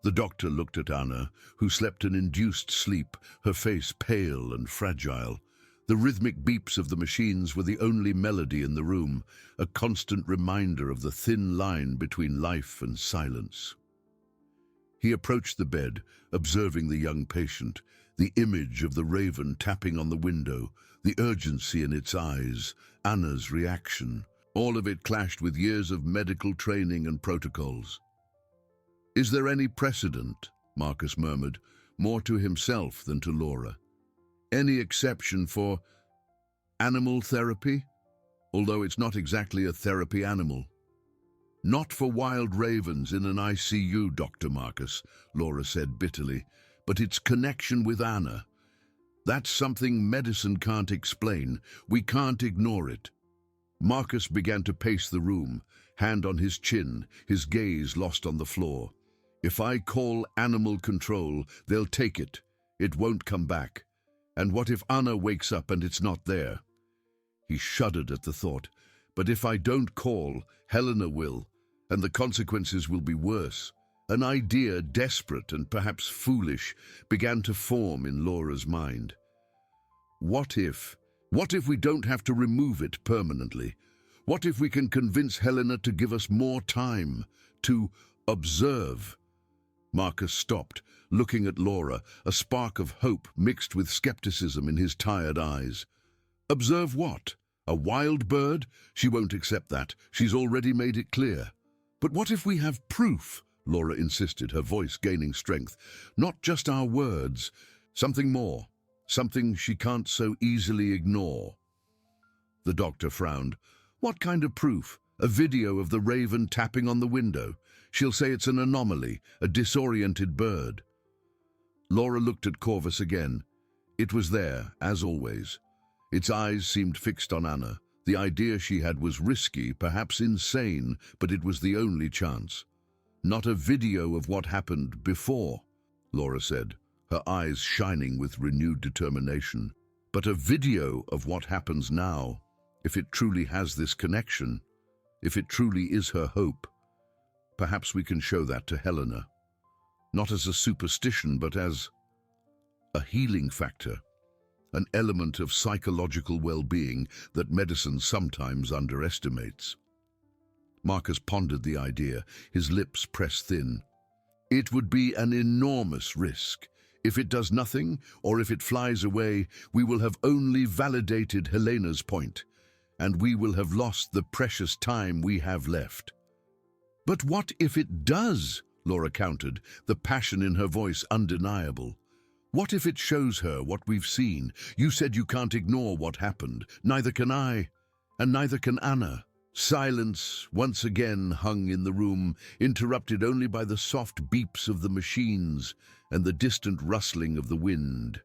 S1: The doctor looked at Anna, who slept an induced sleep, her face pale and fragile. The rhythmic beeps of the machines were the only melody in the room, a constant reminder of the thin line between life and silence. He approached the bed, observing the young patient, the image of the raven tapping on the window, the urgency in its eyes, Anna's reaction. All of it clashed with years of medical training and protocols. "Is there any precedent?" Marcus murmured, more to himself than to Laura. "Any exception for animal therapy? Although it's not exactly a therapy animal." "Not for wild ravens in an ICU, Dr. Marcus," Laura said bitterly, "but its connection with Anna. That's something medicine can't explain. We can't ignore it." Marcus began to pace the room, hand on his chin, his gaze lost on the floor. "If I call animal control, they'll take it. It won't come back. And what if Anna wakes up and it's not there?" He shuddered at the thought. "But if I don't call, Helena will, and the consequences will be worse." An idea, desperate and perhaps foolish, began to form in Laura's mind. What if we don't have to remove it permanently? What if we can convince Helena to give us more time, to observe? Marcus stopped, looking at Laura, a spark of hope mixed with skepticism in his tired eyes. "Observe what? A wild bird? She won't accept that. She's already made it clear." "But what if we have proof?" Laura insisted, her voice gaining strength. "Not just our words. Something more, something she can't so easily ignore. The doctor frowned. What kind of proof? A video of the raven tapping on the window. She'll say it's an anomaly, a disoriented bird. Laura looked at Corvus again. It was there, as always. Its eyes seemed fixed on Anna. The idea she had was risky, perhaps insane, but it was the only chance. Not a video of what happened before, Laura said, her eyes shining with renewed determination. But a video of what happens now, if it truly has this connection, if it truly is her hope. Perhaps we can show that to Helena. Not as a superstition, but as a healing factor, an element of psychological well-being that medicine sometimes underestimates. Marcus pondered the idea, his lips pressed thin. It would be an enormous risk. If it does nothing, or if it flies away, we will have only validated Helena's point, and we will have lost the precious time we have left. But what if it does? Laura countered, the passion in her voice undeniable. What if it shows her what we've seen? You said you can't ignore what happened. Neither can I, and neither can Anna. Silence once again hung in the room, interrupted only by the soft beeps of the machines and the distant rustling of the wind.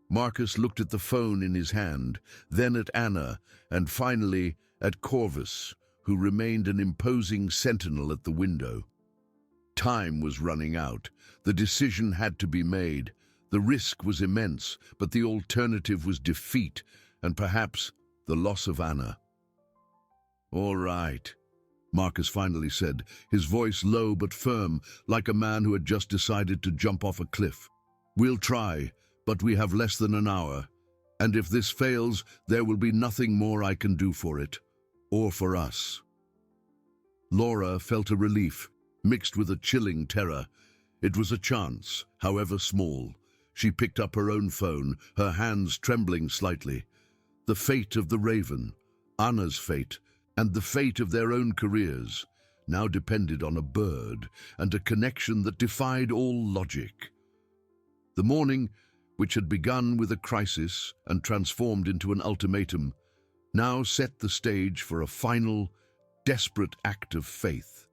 S1: Marcus looked at the phone in his hand, then at Anna, and finally at Corvus, who remained an imposing sentinel at the window. Time was running out. The decision had to be made. The risk was immense, but the alternative was defeat, and perhaps the loss of Anna. "All right," Marcus finally said, his voice low but firm, like a man who had just decided to jump off a cliff. "We'll try, but we have less than an hour, and if this fails, there will be nothing more I can do for it, or for us." Laura felt a relief, mixed with a chilling terror. It was a chance, however small. She picked up her own phone, her hands trembling slightly. The fate of the Raven, Anna's fate, and the fate of their own careers now depended on a bird and a connection that defied all logic. The morning, which had begun with a crisis and transformed into an ultimatum, now set the stage for a final, desperate act of faith.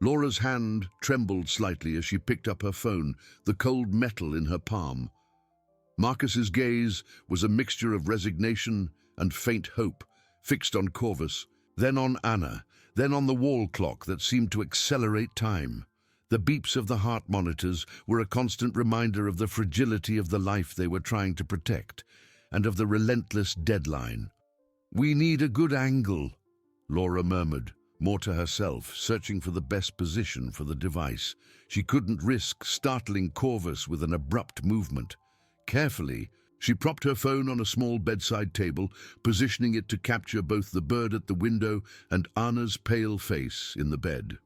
S1: Laura's hand trembled slightly as she picked up her phone, the cold metal in her palm. Marcus's gaze was a mixture of resignation and faint hope, fixed on Corvus, then on Anna, then on the wall clock that seemed to accelerate time. The beeps of the heart monitors were a constant reminder of the fragility of the life they were trying to protect, and of the relentless deadline. "We need a good angle," Laura murmured, more to herself, searching for the best position for the device. She couldn't risk startling Corvus with an abrupt movement. Carefully, she propped her phone on a small bedside table, positioning it to capture both the bird at the window and Anna's pale face in the bed.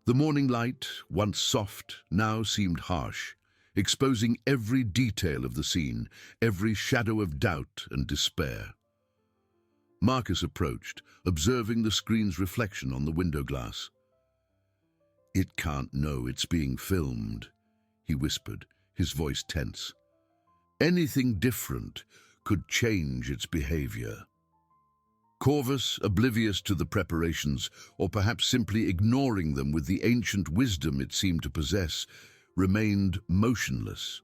S1: The morning light, once soft, now seemed harsh, exposing every detail of the scene, every shadow of doubt and despair. Marcus approached, observing the screen's reflection on the window glass. "It can't know it's being filmed," he whispered, his voice tense. "Anything different could change its behavior." Corvus, oblivious to the preparations, or perhaps simply ignoring them with the ancient wisdom it seemed to possess, remained motionless.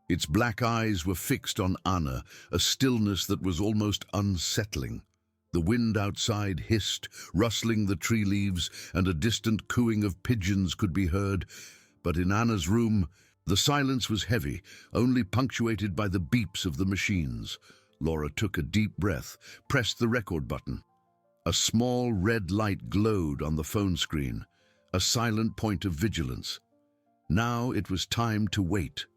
S1: Its black eyes were fixed on Anna, a stillness that was almost unsettling. The wind outside hissed, rustling the tree leaves, and a distant cooing of pigeons could be heard. But in Anna's room, the silence was heavy, only punctuated by the beeps of the machines. Laura took a deep breath, pressed the record button. A small red light glowed on the phone screen, a silent point of vigilance. Now it was time to wait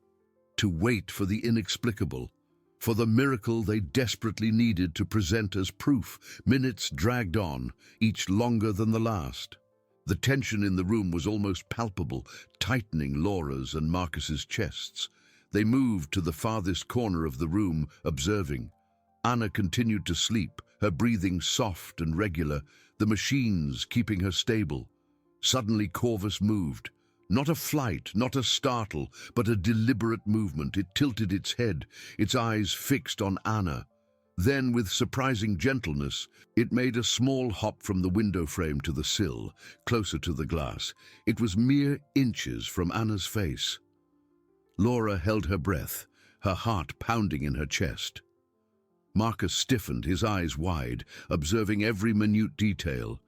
S1: for the inexplicable, for the miracle they desperately needed to present as proof. Minutes dragged on, each longer than the last. The tension in the room was almost palpable, tightening Laura's and Marcus's chests. They moved to the farthest corner of the room, observing. Anna continued to sleep, her breathing soft and regular, the machines keeping her stable. Suddenly Corvus moved, Not a flight, not a startle, but a deliberate movement. It tilted its head, its eyes fixed on Anna. Then, with surprising gentleness, it made a small hop from the window frame to the sill, closer to the glass. It was mere inches from Anna's face. Laura held her breath, her heart pounding in her chest. Marcus stiffened, his eyes wide, observing every minute detail.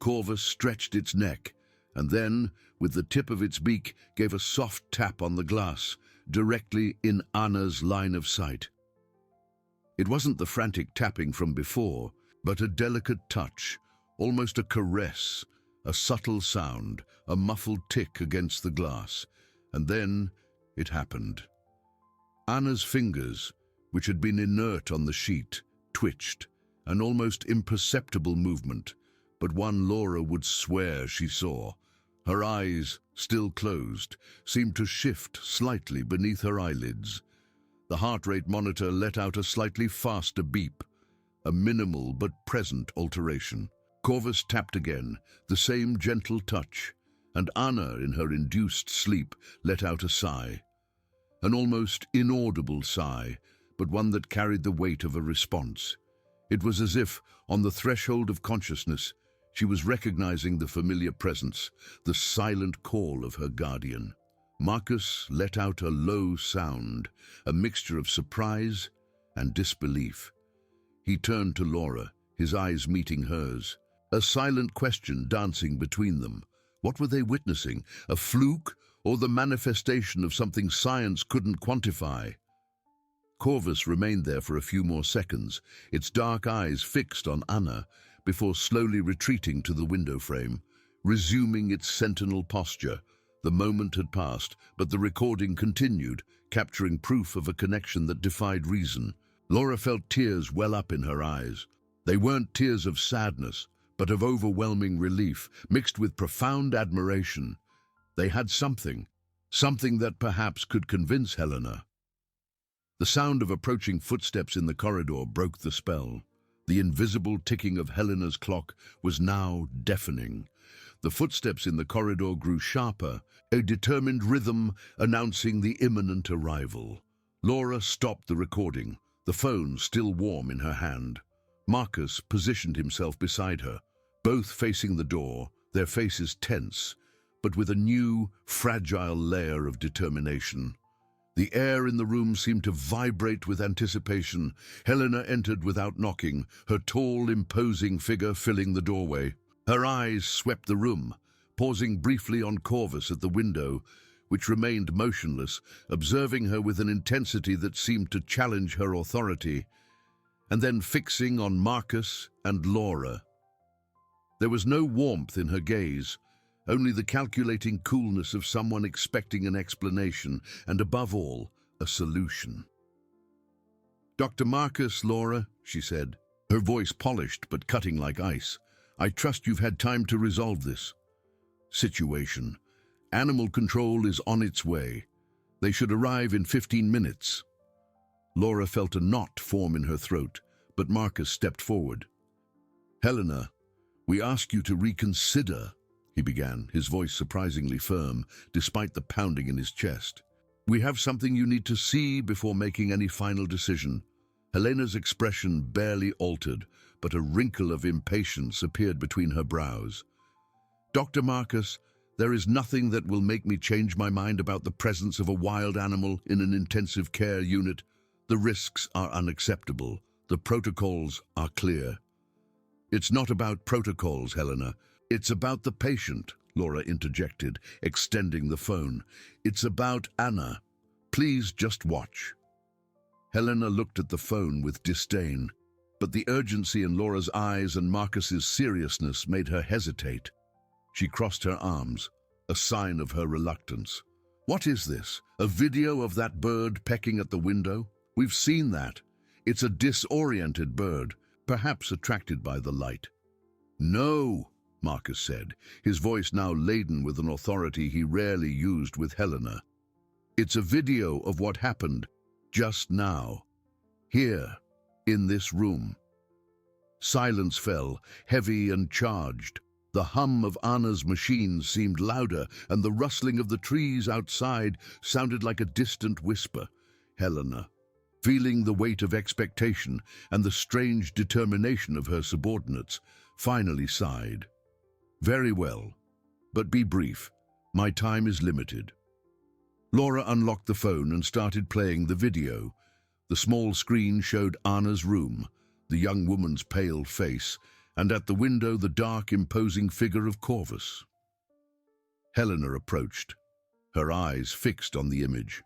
S1: Corvus stretched its neck, and then, with the tip of its beak, gave a soft tap on the glass, directly in Anna's line of sight. It wasn't the frantic tapping from before, but a delicate touch, almost a caress, a subtle sound, a muffled tick against the glass. And then it happened. Anna's fingers, which had been inert on the sheet, twitched, an almost imperceptible movement, but one Laura would swear she saw. Her eyes, still closed, seemed to shift slightly beneath her eyelids. The heart rate monitor let out a slightly faster beep, a minimal but present alteration. Corvus tapped again, the same gentle touch, and Anna, in her induced sleep, let out a sigh. An almost inaudible sigh, but one that carried the weight of a response. It was as if, on the threshold of consciousness, she was recognizing the familiar presence, the silent call of her guardian. Marcus let out a low sound, a mixture of surprise and disbelief. He turned to Laura, his eyes meeting hers, a silent question dancing between them. What were they witnessing? A fluke or the manifestation of something science couldn't quantify? Corvus remained there for a few more seconds, its dark eyes fixed on Anna, before slowly retreating to the window frame, resuming its sentinel posture. The moment had passed, but the recording continued, capturing proof of a connection that defied reason. Laura felt tears well up in her eyes. They weren't tears of sadness, but of overwhelming relief, mixed with profound admiration. They had something that perhaps could convince Helena. The sound of approaching footsteps in the corridor broke the spell. The invisible ticking of Helena's clock was now deafening. The footsteps in the corridor grew sharper, a determined rhythm announcing the imminent arrival. Laura stopped the recording, the phone still warm in her hand. Marcus positioned himself beside her, both facing the door, their faces tense, but with a new, fragile layer of determination. The air in the room seemed to vibrate with anticipation. Helena entered without knocking, her tall, imposing figure filling the doorway. Her eyes swept the room, pausing briefly on Corvus at the window, which remained motionless, observing her with an intensity that seemed to challenge her authority, and then fixing on Marcus and Laura. There was no warmth in her gaze, only the calculating coolness of someone expecting an explanation, and above all, a solution. "Dr. Marcus, Laura," she said, her voice polished but cutting like ice, "I trust you've had time to resolve this situation. Animal control is on its way. They should arrive in 15 minutes. Laura felt a knot form in her throat, but Marcus stepped forward. "Helena, we ask you to reconsider," he began, his voice surprisingly firm, despite the pounding in his chest. "We have something you need to see before making any final decision." Helena's expression barely altered, but a wrinkle of impatience appeared between her brows. "Dr. Marcus, there is nothing that will make me change my mind about the presence of a wild animal in an intensive care unit. The risks are unacceptable. The protocols are clear." "It's not about protocols, Helena. It's about the patient," Laura interjected, extending the phone. "It's about Anna. Please just watch." Helena looked at the phone with disdain, but the urgency in Laura's eyes and Marcus's seriousness made her hesitate. She crossed her arms, a sign of her reluctance. "What is this? A video of that bird pecking at the window? We've seen that. It's a disoriented bird, perhaps attracted by the light." "No," Marcus said, his voice now laden with an authority he rarely used with Helena. "It's a video of what happened just now, here, in this room." Silence fell, heavy and charged. The hum of Anna's machine seemed louder, and the rustling of the trees outside sounded like a distant whisper. Helena, feeling the weight of expectation and the strange determination of her subordinates, finally sighed. "Very well, but be brief. My time is limited." Laura unlocked the phone and started playing the video. The small screen showed Anna's room, the young woman's pale face, and at the window the dark, imposing figure of Corvus. Helena approached, her eyes fixed on the image.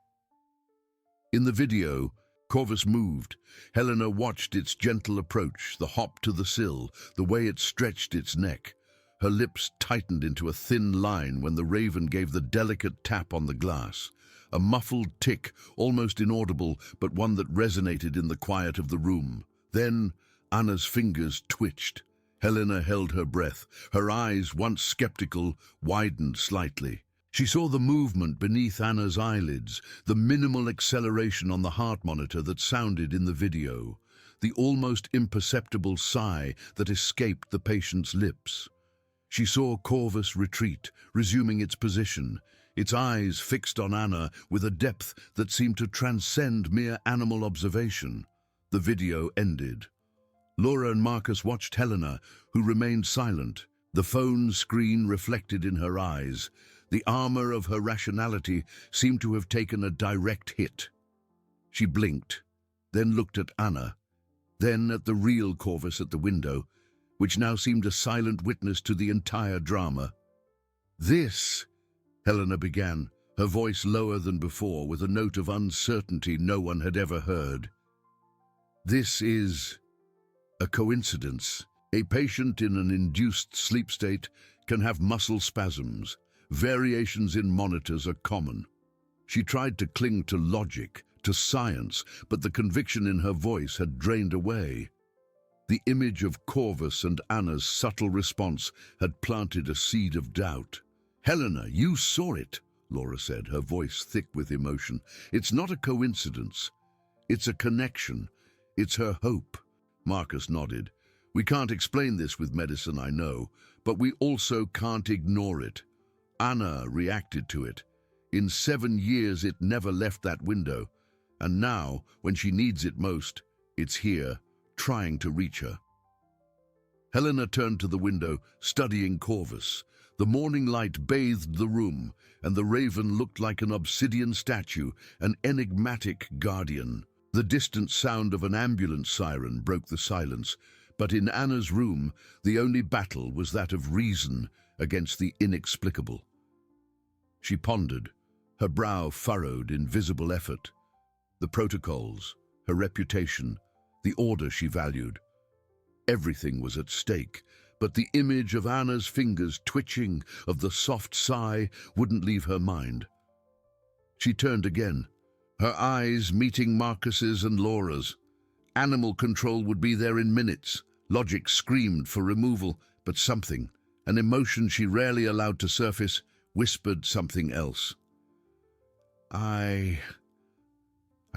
S1: In the video, Corvus moved. Helena watched its gentle approach, the hop to the sill, the way it stretched its neck. Her lips tightened into a thin line when the raven gave the delicate tap on the glass. A muffled tick, almost inaudible, but one that resonated in the quiet of the room. Then Anna's fingers twitched. Helena held her breath. Her eyes, once skeptical, widened slightly. She saw the movement beneath Anna's eyelids, the minimal acceleration on the heart monitor that sounded in the video, the almost imperceptible sigh that escaped the patient's lips. She saw Corvus retreat, resuming its position, its eyes fixed on Anna with a depth that seemed to transcend mere animal observation. The video ended. Laura and Marcus watched Helena, who remained silent. The phone screen reflected in her eyes. The armor of her rationality seemed to have taken a direct hit. She blinked, then looked at Anna, then at the real Corvus at the window, which now seemed a silent witness to the entire drama. "This," Helena began, her voice lower than before, with a note of uncertainty no one had ever heard. "This is a coincidence. A patient in an induced sleep state can have muscle spasms. Variations in monitors are common." She tried to cling to logic, to science, but the conviction in her voice had drained away. The image of Corvus and Anna's subtle response had planted a seed of doubt. "Helena, you saw it," Laura said, her voice thick with emotion. "It's not a coincidence. It's a connection. It's her hope." Marcus nodded. "We can't explain this with medicine, I know, but we also can't ignore it. Anna reacted to it. In 7 years it never left that window, and now, when she needs it most, it's here, trying to reach her." Helena turned to the window, studying Corvus. The morning light bathed the room, and the raven looked like an obsidian statue, an enigmatic guardian. The distant sound of an ambulance siren broke the silence, but in Anna's room, the only battle was that of reason against the inexplicable. She pondered, her brow furrowed in visible effort. The protocols, her reputation, the order she valued. Everything was at stake, but the image of Anna's fingers twitching, of the soft sigh, wouldn't leave her mind. She turned again, her eyes meeting Marcus's and Laura's. Animal control would be there in minutes. Logic screamed for removal, but something, an emotion she rarely allowed to surface, whispered something else. I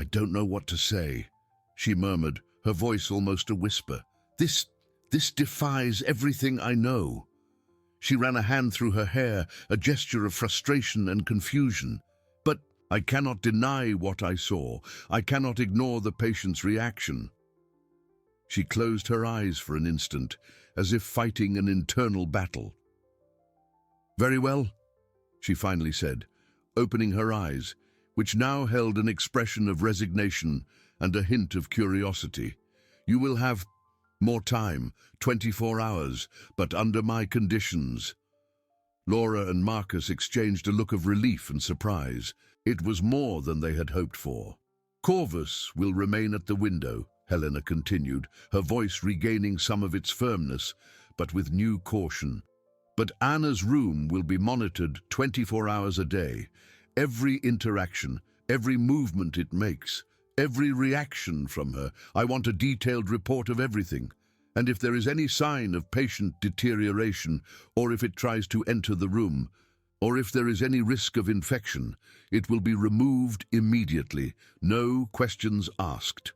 S1: don't know what to say," she murmured, her voice almost a whisper. This defies everything I know." She ran a hand through her hair, a gesture of frustration and confusion. "But I cannot deny what I saw. I cannot ignore the patient's reaction." She closed her eyes for an instant, as if fighting an internal battle. "Very well," she finally said, opening her eyes, which now held an expression of resignation and a hint of curiosity. "You will have more time, 24 hours, but under my conditions." Laura and Marcus exchanged a look of relief and surprise. It was more than they had hoped for. "Corvus will remain at the window," Helena continued, her voice regaining some of its firmness, but with new caution. "But Anna's room will be monitored 24 hours a day. Every interaction, every movement it makes, every reaction from her. I want a detailed report of everything. And if there is any sign of patient deterioration, or if it tries to enter the room, or if there is any risk of infection, it will be removed immediately, no questions asked."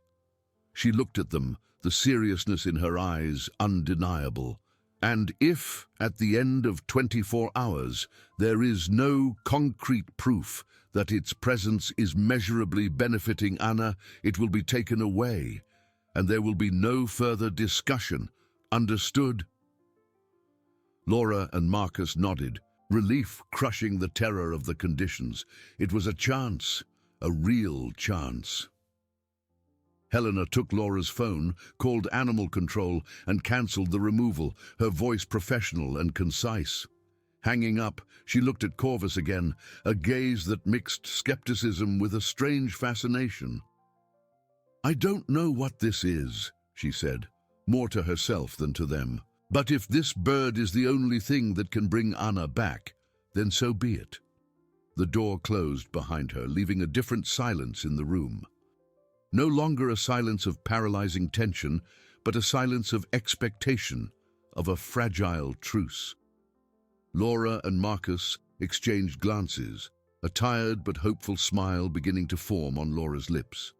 S1: She looked at them, the seriousness in her eyes undeniable. And if, at the end of 24 hours, there is no concrete proof that its presence is measurably benefiting Anna, it will be taken away, and there will be no further discussion. Understood? Laura and Marcus nodded, relief crushing the terror of the conditions. It was a chance, a real chance. Helena took Laura's phone, called animal control, and cancelled the removal, her voice professional and concise. Hanging up, she looked at Corvus again, a gaze that mixed skepticism with a strange fascination. "I don't know what this is," she said, more to herself than to them. "But if this bird is the only thing that can bring Anna back, then so be it." The door closed behind her, leaving a different silence in the room. No longer a silence of paralyzing tension, but a silence of expectation, of a fragile truce. Laura and Marcus exchanged glances, a tired but hopeful smile beginning to form on Laura's lips.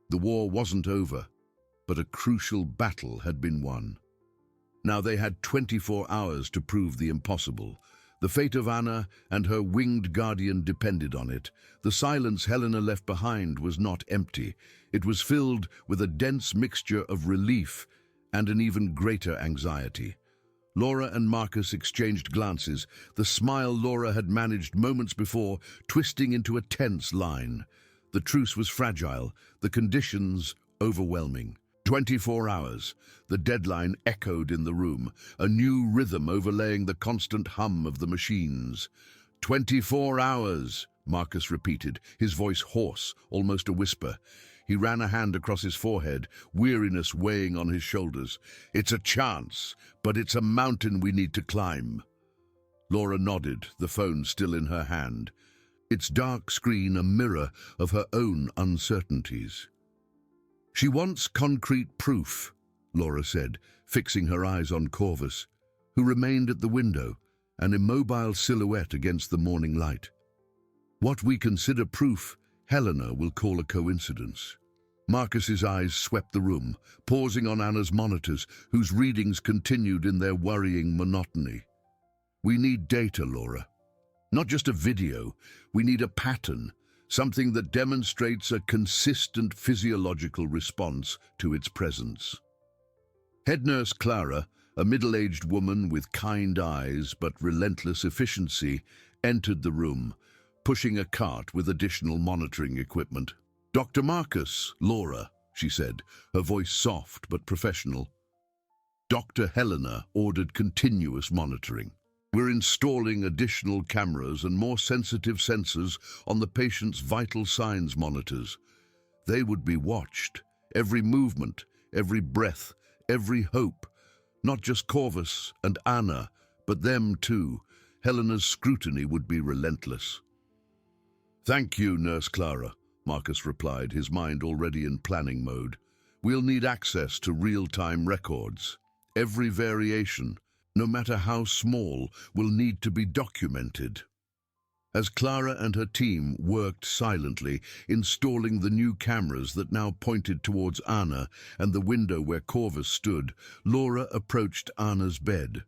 S1: The war wasn't over, but a crucial battle had been won. Now they had 24 hours to prove the impossible. The fate of Anna and her winged guardian depended on it. The silence Helena left behind was not empty. It was filled with a dense mixture of relief and an even greater anxiety. Laura and Marcus exchanged glances, the smile Laura had managed moments before twisting into a tense line. The truce was fragile, the conditions overwhelming. 24 hours. The deadline echoed in the room, a new rhythm overlaying the constant hum of the machines. 24 hours, Marcus repeated, his voice hoarse, almost a whisper. He ran a hand across his forehead, weariness weighing on his shoulders. "It's a chance, but it's a mountain we need to climb." Laura nodded, the phone still in her hand, its dark screen a mirror of her own uncertainties. "She wants concrete proof," Laura said, fixing her eyes on Corvus, who remained at the window, an immobile silhouette against the morning light. "What we consider proof, Helena will call a coincidence." Marcus's eyes swept the room, pausing on Anna's monitors, whose readings continued in their worrying monotony. "We need data, Laura. Not just a video. We need a pattern, something that demonstrates a consistent physiological response to its presence." Head nurse Clara, a middle-aged woman with kind eyes but relentless efficiency, entered the room, pushing a cart with additional monitoring equipment. "Dr. Marcus, Laura," she said, her voice soft but professional. Dr. Helena ordered continuous monitoring. "We're installing additional cameras and more sensitive sensors on the patient's vital signs monitors. They would be watched, every movement, every breath, every hope. Not just Corvus and Anna, but them too. Helena's scrutiny would be relentless." "Thank you, Nurse Clara," Marcus replied, his mind already in planning mode. "We'll need access to real-time records. Every variation, no matter how small, will need to be documented." As Clara and her team worked silently, installing the new cameras that now pointed towards Anna and the window where Corvus stood, Laura approached Anna's bed.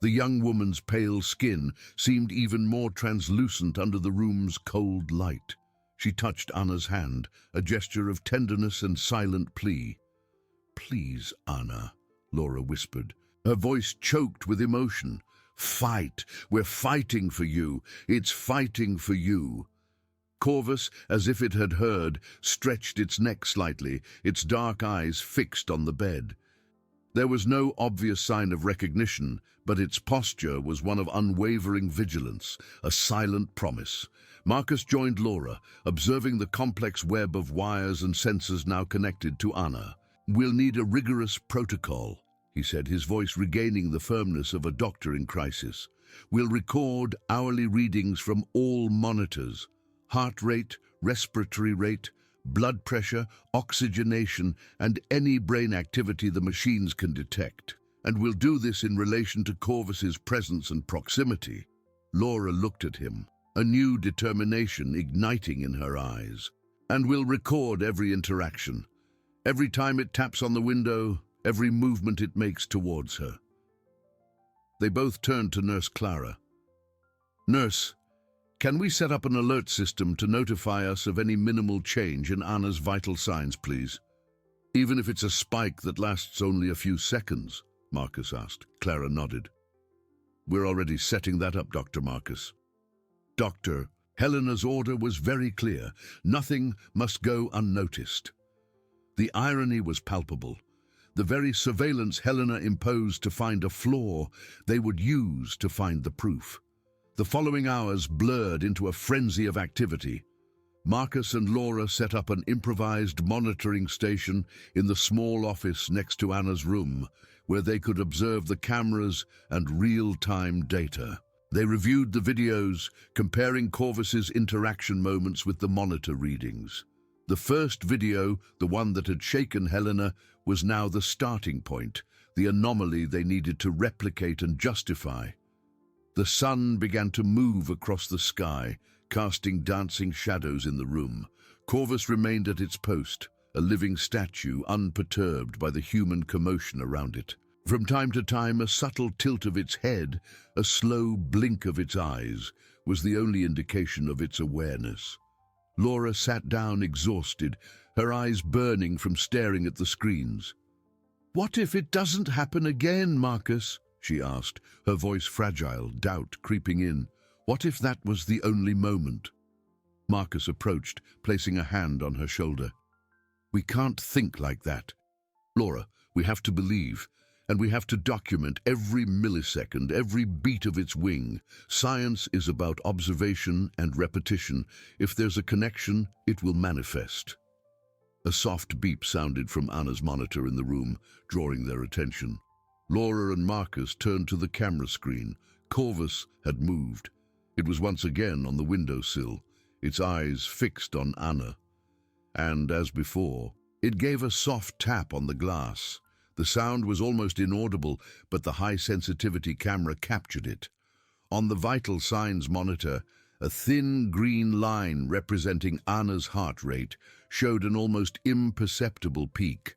S1: The young woman's pale skin seemed even more translucent under the room's cold light. She touched Anna's hand, a gesture of tenderness and silent plea. "Please, Anna," Laura whispered, her voice choked with emotion. "Fight! We're fighting for you! It's fighting for you!" Corvus, as if it had heard, stretched its neck slightly, its dark eyes fixed on the bed. There was no obvious sign of recognition, but its posture was one of unwavering vigilance, a silent promise. Marcus joined Laura, observing the complex web of wires and sensors now connected to Anna. "We'll need a rigorous protocol," he said, his voice regaining the firmness of a doctor in crisis. "We'll record hourly readings from all monitors, heart rate, respiratory rate, blood pressure, oxygenation, and any brain activity the machines can detect. And we'll do this in relation to Corvus's presence and proximity." Laura looked at him, a new determination igniting in her eyes. "And we'll record every interaction, every time it taps on the window, every movement it makes towards her." They both turned to Nurse Clara. "Nurse, can we set up an alert system to notify us of any minimal change in Anna's vital signs, please? Even if it's a spike that lasts only a few seconds," Marcus asked. Clara nodded. "We're already setting that up, Dr. Marcus." "Doctor, Helena's order was very clear. Nothing must go unnoticed." The irony was palpable. The very surveillance Helena imposed to find a flaw they would use to find the proof. The following hours blurred into a frenzy of activity. Marcus and Laura set up an improvised monitoring station in the small office next to Anna's room, where they could observe the cameras and real-time data. They reviewed the videos, comparing Corvus's interaction moments with the monitor readings. The first video, the one that had shaken Helena, was now the starting point, the anomaly they needed to replicate and justify. The sun began to move across the sky, casting dancing shadows in the room. Corvus remained at its post, a living statue unperturbed by the human commotion around it. From time to time, a subtle tilt of its head, a slow blink of its eyes, was the only indication of its awareness. Laura sat down exhausted, her eyes burning from staring at the screens. "What if it doesn't happen again, Marcus?" she asked, her voice fragile, doubt creeping in. "What if that was the only moment?" Marcus approached, placing a hand on her shoulder. "We can't think like that. Laura, we have to believe. And we have to document every millisecond, every beat of its wing. Science is about observation and repetition. If there's a connection, it will manifest." A soft beep sounded from Anna's monitor in the room, drawing their attention. Laura and Marcus turned to the camera screen. Corvus had moved. It was once again on the windowsill, its eyes fixed on Anna. And, as before, it gave a soft tap on the glass. The sound was almost inaudible, but the high-sensitivity camera captured it. On the vital signs monitor, a thin green line representing Anna's heart rate showed an almost imperceptible peak.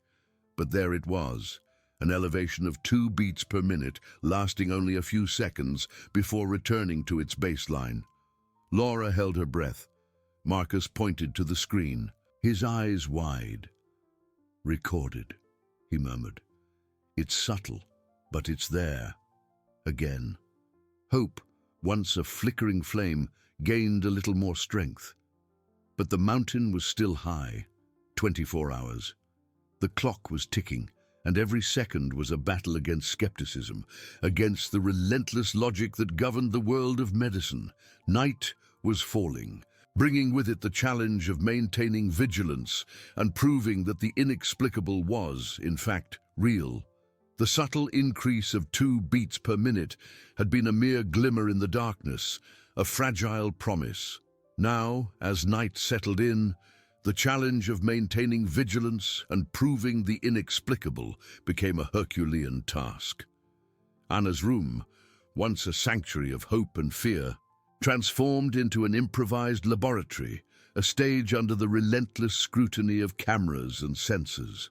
S1: But there it was, an elevation of 2 beats per minute, lasting only a few seconds before returning to its baseline. Laura held her breath. Marcus pointed to the screen, his eyes wide. "Recorded," he murmured. "It's subtle, but it's there." Again. Hope, once a flickering flame, gained a little more strength. But the mountain was still high, 24 hours. The clock was ticking, and every second was a battle against skepticism, against the relentless logic that governed the world of medicine. Night was falling, bringing with it the challenge of maintaining vigilance and proving that the inexplicable was, in fact, real. The subtle increase of 2 beats per minute had been a mere glimmer in the darkness, a fragile promise. Now, as night settled in, the challenge of maintaining vigilance and proving the inexplicable became a Herculean task. Anna's room, once a sanctuary of hope and fear, transformed into an improvised laboratory, a stage under the relentless scrutiny of cameras and sensors.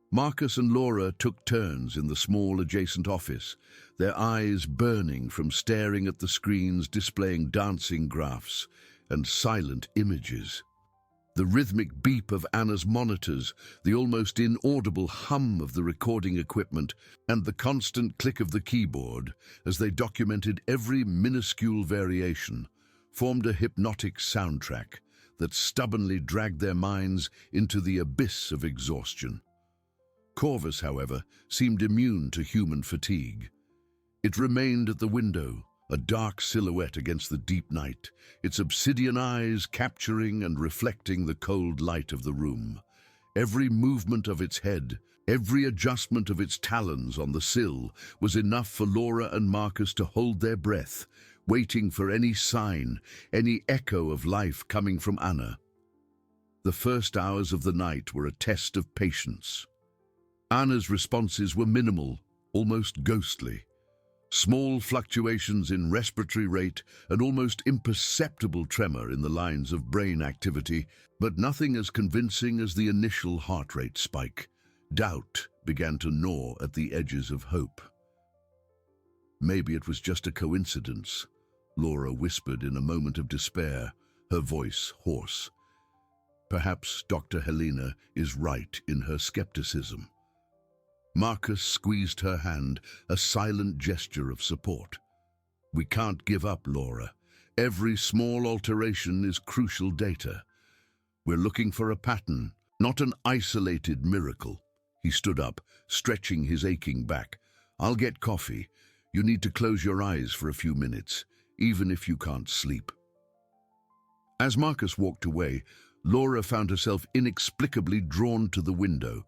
S1: Marcus and Laura took turns in the small adjacent office, their eyes burning from staring at the screens displaying dancing graphs and silent images. The rhythmic beep of Anna's monitors, the almost inaudible hum of the recording equipment, and the constant click of the keyboard as they documented every minuscule variation, formed a hypnotic soundtrack that stubbornly dragged their minds into the abyss of exhaustion. Corvus, however, seemed immune to human fatigue. It remained at the window, a dark silhouette against the deep night, its obsidian eyes capturing and reflecting the cold light of the room. Every movement of its head, every adjustment of its talons on the sill was enough for Laura and Marcus to hold their breath, waiting for any sign, any echo of life coming from Anna. The first hours of the night were a test of patience. Anna's responses were minimal, almost ghostly. Small fluctuations in respiratory rate, an almost imperceptible tremor in the lines of brain activity, but nothing as convincing as the initial heart rate spike. Doubt began to gnaw at the edges of hope. Maybe it was just a coincidence, Laura whispered in a moment of despair, her voice hoarse. Perhaps Dr. Helena is right in her skepticism. Marcus squeezed her hand, a silent gesture of support. We can't give up, Laura. Every small alteration is crucial data. We're looking for a pattern, not an isolated miracle. He stood up, stretching his aching back. I'll get coffee. You need to close your eyes for a few minutes, even if you can't sleep. As Marcus walked away, Laura found herself inexplicably drawn to the window.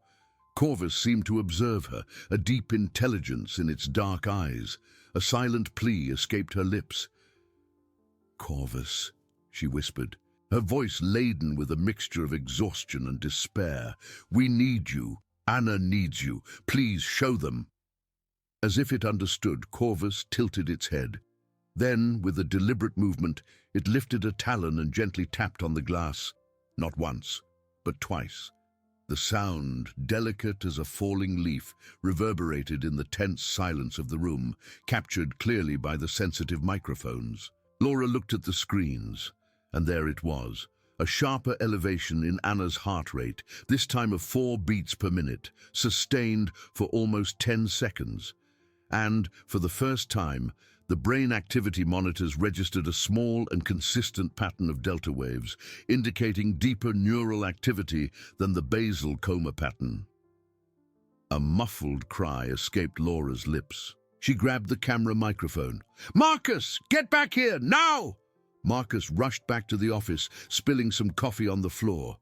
S1: Corvus seemed to observe her, a deep intelligence in its dark eyes. A silent plea escaped her lips. Corvus, she whispered, her voice laden with a mixture of exhaustion and despair. We need you. Anna needs you. Please show them. As if it understood, Corvus tilted its head. Then, with a deliberate movement, it lifted a talon and gently tapped on the glass. Not once, but twice. The sound, delicate as a falling leaf, reverberated in the tense silence of the room, captured clearly by the sensitive microphones. Laura looked at the screens, and there it was, a sharper elevation in Anna's heart rate, this time of 4 beats per minute, sustained for almost 10 seconds. And, for the first time, the brain activity monitors registered a small and consistent pattern of delta waves, indicating deeper neural activity than the basal coma pattern. A muffled cry escaped Laura's lips. She grabbed the camera microphone. "Marcus, get back here, now!" Marcus rushed back to the office, spilling some coffee on the floor.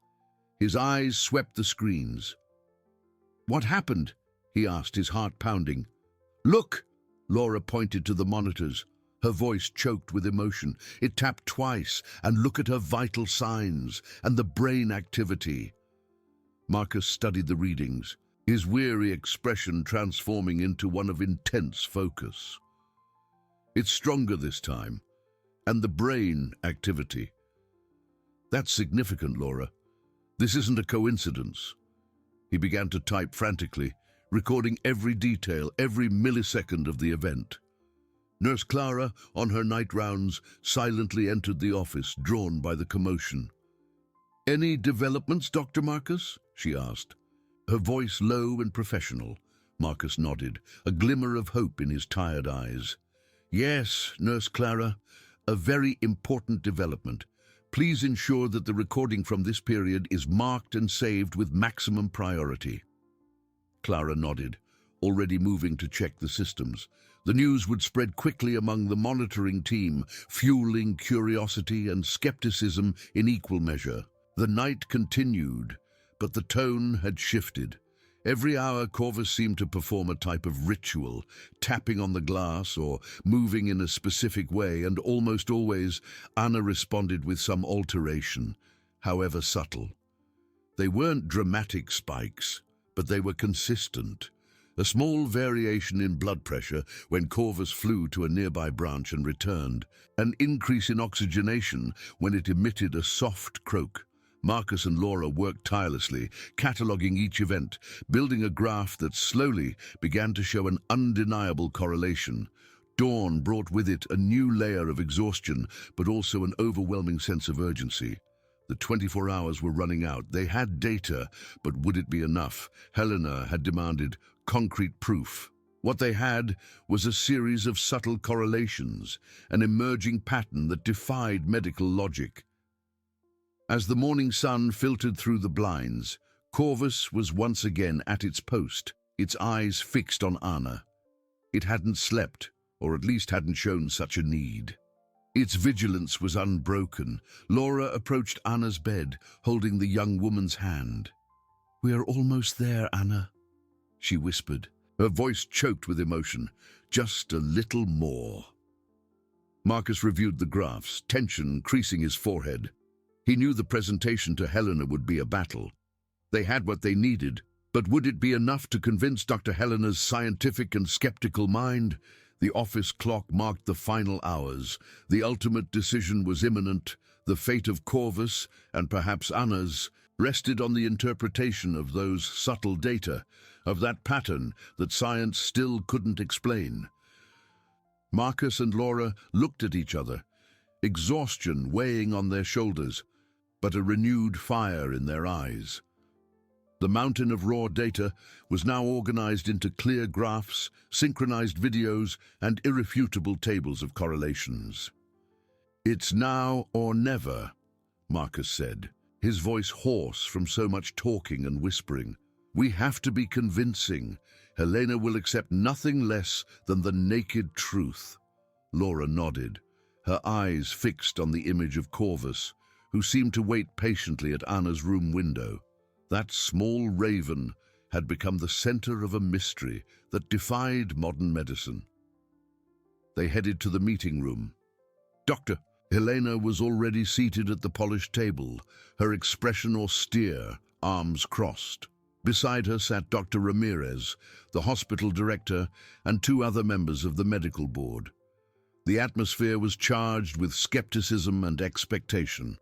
S1: His eyes swept the screens. "What happened?" he asked, his heart pounding. "Look!" Laura pointed to the monitors. Her voice choked with emotion. It tapped twice, and look at her vital signs and the brain activity. Marcus studied the readings, his weary expression transforming into one of intense focus. "It's stronger this time, and the brain activity. That's significant, Laura. This isn't a coincidence." He began to type frantically, recording every detail, every millisecond of the event. Nurse Clara, on her night rounds, silently entered the office, drawn by the commotion. "Any developments, Dr. Marcus?" she asked. Her voice low and professional. Marcus nodded, a glimmer of hope in his tired eyes. "Yes, Nurse Clara, a very important development. Please ensure that the recording from this period is marked and saved with maximum priority." Clara nodded, already moving to check the systems. The news would spread quickly among the monitoring team, fueling curiosity and skepticism in equal measure. The night continued, but the tone had shifted. Every hour, Corvus seemed to perform a type of ritual, tapping on the glass or moving in a specific way, and almost always Anna responded with some alteration, however subtle. They weren't dramatic spikes, but they were consistent. A small variation in blood pressure when Corvus flew to a nearby branch and returned, an increase in oxygenation when it emitted a soft croak. Marcus and Laura worked tirelessly, cataloguing each event, building a graph that slowly began to show an undeniable correlation. Dawn brought with it a new layer of exhaustion, but also an overwhelming sense of urgency. The 24 hours were running out. They had data, but would it be enough? Helena had demanded concrete proof. What they had was a series of subtle correlations, an emerging pattern that defied medical logic. As the morning sun filtered through the blinds, Corvus was once again at its post, its eyes fixed on Anna. It hadn't slept, or at least hadn't shown such a need. Its vigilance was unbroken. Laura approached Anna's bed, holding the young woman's hand. "We are almost there, Anna," she whispered, her voice choked with emotion. "Just a little more." Marcus reviewed the graphs, tension creasing his forehead. He knew the presentation to Helena would be a battle. They had what they needed, but would it be enough to convince Dr. Helena's scientific and skeptical mind? The office clock marked the final hours. The ultimate decision was imminent. The fate of Corvus, and perhaps Anna's, rested on the interpretation of those subtle data, of that pattern that science still couldn't explain. Marcus and Laura looked at each other, exhaustion weighing on their shoulders, but a renewed fire in their eyes. The mountain of raw data was now organized into clear graphs, synchronized videos, and irrefutable tables of correlations. "It's now or never," Marcus said, his voice hoarse from so much talking and whispering. "We have to be convincing. Helena will accept nothing less than the naked truth." Laura nodded, her eyes fixed on the image of Corvus, who seemed to wait patiently at Anna's room window. That small raven had become the center of a mystery that defied modern medicine. They headed to the meeting room. "Doctor." Helena was already seated at the polished table, her expression austere, arms crossed. Beside her sat Dr. Ramirez, the hospital director, and two other members of the medical board. The atmosphere was charged with skepticism and expectation.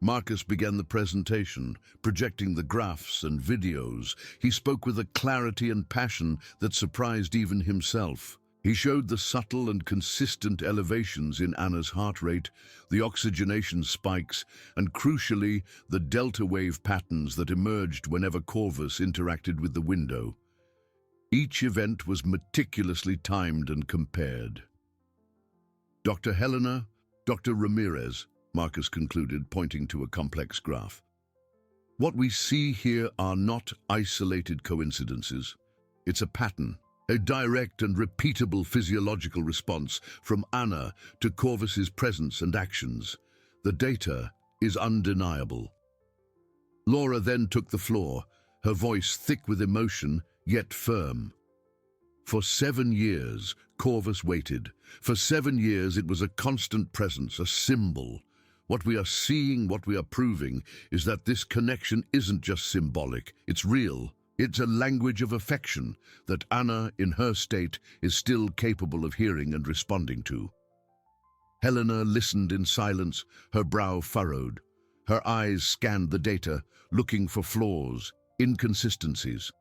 S1: Marcus began the presentation, projecting the graphs and videos. He spoke with a clarity and passion that surprised even himself. He showed the subtle and consistent elevations in Anna's heart rate, the oxygenation spikes, and crucially, the delta wave patterns that emerged whenever Corvus interacted with the window. Each event was meticulously timed and compared. "Dr. Helena, Dr. Ramirez," Marcus concluded, pointing to a complex graph. "What we see here are not isolated coincidences. It's a pattern, a direct and repeatable physiological response from Anna to Corvus's presence and actions. The data is undeniable." Laura then took the floor, her voice thick with emotion, yet firm. "For 7 years, Corvus waited. For 7 years, it was a constant presence, a symbol. What we are seeing, what we are proving, is that this connection isn't just symbolic, it's real. It's a language of affection that Anna, in her state, is still capable of hearing and responding to." Helena listened in silence, her brow furrowed. Her eyes scanned the data, looking for flaws, inconsistencies.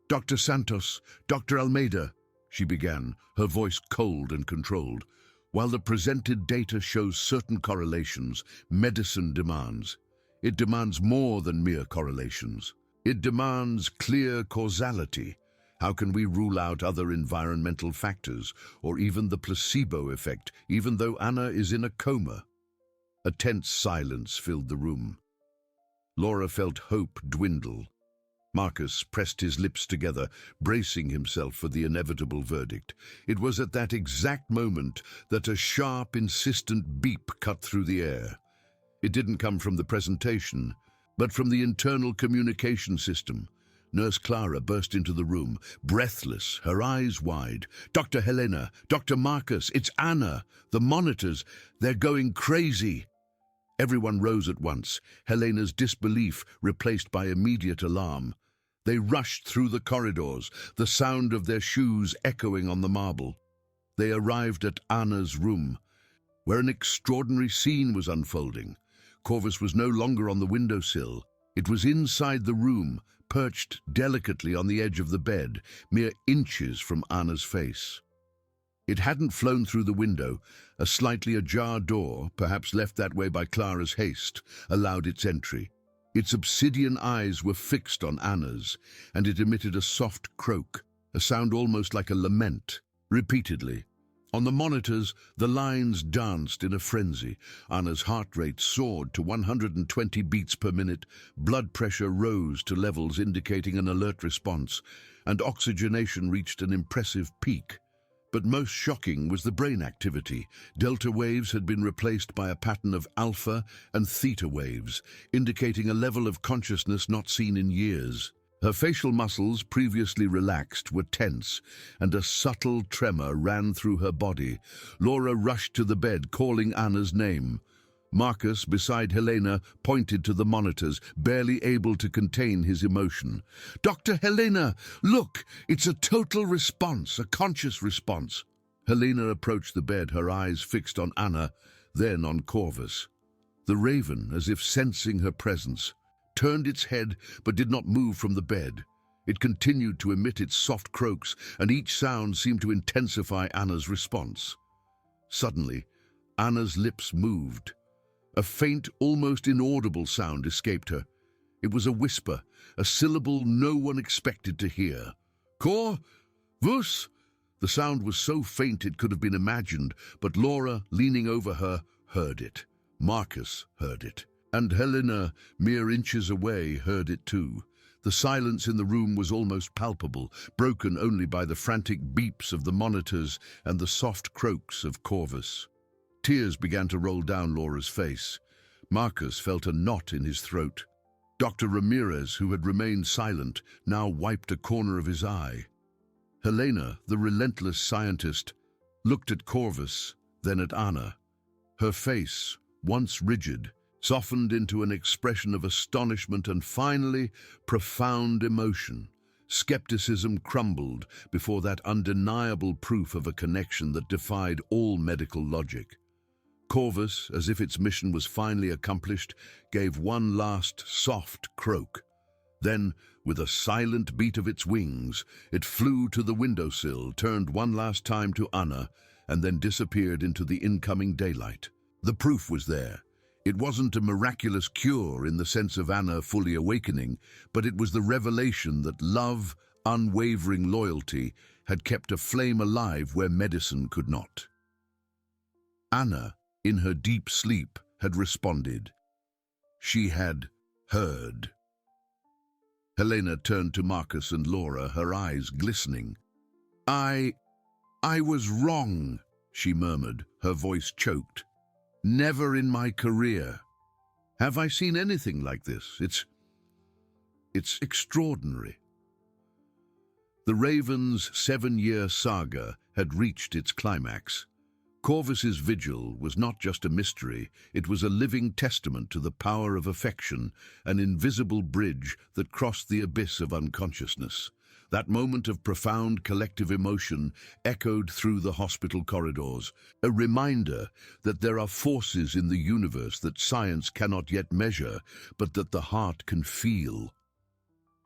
S1: "Dr. Santos, Dr. Almeida," she began, her voice cold and controlled. "While the presented data shows certain correlations, medicine demands. It demands more than mere correlations. It demands clear causality. How can we rule out other environmental factors, or even the placebo effect, even though Anna is in a coma?" A tense silence filled the room. Laura felt hope dwindle. Marcus pressed his lips together, bracing himself for the inevitable verdict. It was at that exact moment that a sharp, insistent beep cut through the air. It didn't come from the presentation, but from the internal communication system. Nurse Clara burst into the room, breathless, her eyes wide. "Dr. Helena, Dr. Marcus, it's Anna. The monitors, they're going crazy." Everyone rose at once, Helena's disbelief replaced by immediate alarm. They rushed through the corridors, the sound of their shoes echoing on the marble. They arrived at Anna's room, where an extraordinary scene was unfolding. Corvus was no longer on the windowsill. It was inside the room, perched delicately on the edge of the bed, mere inches from Anna's face. It hadn't flown through the window. A slightly ajar door, perhaps left that way by Clara's haste, allowed its entry. Its obsidian eyes were fixed on Anna's, and it emitted a soft croak, a sound almost like a lament, repeatedly. On the monitors, the lines danced in a frenzy. Anna's heart rate soared to 120 beats per minute, blood pressure rose to levels indicating an alert response, and oxygenation reached an impressive peak. But most shocking was the brain activity. Delta waves had been replaced by a pattern of alpha and theta waves, indicating a level of consciousness not seen in years. Her facial muscles, previously relaxed, were tense, and a subtle tremor ran through her body. Laura rushed to the bed, calling Anna's name. Marcus, beside Helena, pointed to the monitors, barely able to contain his emotion. "Dr. Helena, look! It's a total response, a conscious response." Helena approached the bed, her eyes fixed on Anna, then on Corvus. The raven, as if sensing her presence, turned its head but did not move from the bed. It continued to emit its soft croaks, and each sound seemed to intensify Anna's response. Suddenly, Anna's lips moved. A faint, almost inaudible sound escaped her. It was a whisper, a syllable no one expected to hear. Corvus? The sound was so faint it could have been imagined, but Laura, leaning over her, heard it. Marcus heard it. And Helena, mere inches away, heard it too. The silence in the room was almost palpable, broken only by the frantic beeps of the monitors and the soft croaks of Corvus. Tears began to roll down Laura's face. Marcus felt a knot in his throat. Dr. Ramirez, who had remained silent, now wiped a corner of his eye. Helena, the relentless scientist, looked at Corvus, then at Anna. Her face, once rigid, softened into an expression of astonishment and finally profound emotion. Skepticism crumbled before that undeniable proof of a connection that defied all medical logic. Corvus, as if its mission was finally accomplished, gave one last soft croak. Then, with a silent beat of its wings, it flew to the windowsill, turned one last time to Anna, and then disappeared into the incoming daylight. The proof was there. It wasn't a miraculous cure in the sense of Anna fully awakening, but it was the revelation that love, unwavering loyalty, had kept a flame alive where medicine could not. Anna, in her deep sleep, had responded. She had heard. Helena turned to Marcus and Laura, her eyes glistening. I was wrong, she murmured, her voice choked. Never in my career have I seen anything like this. It's extraordinary. The Raven's 7-year saga had reached its climax. Corvus's vigil was not just a mystery, it was a living testament to the power of affection, an invisible bridge that crossed the abyss of unconsciousness. That moment of profound collective emotion echoed through the hospital corridors, a reminder that there are forces in the universe that science cannot yet measure, but that the heart can feel.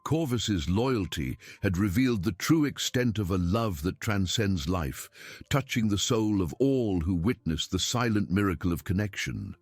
S1: Corvus's loyalty had revealed the true extent of a love that transcends life, touching the soul of all who witnessed the silent miracle of connection.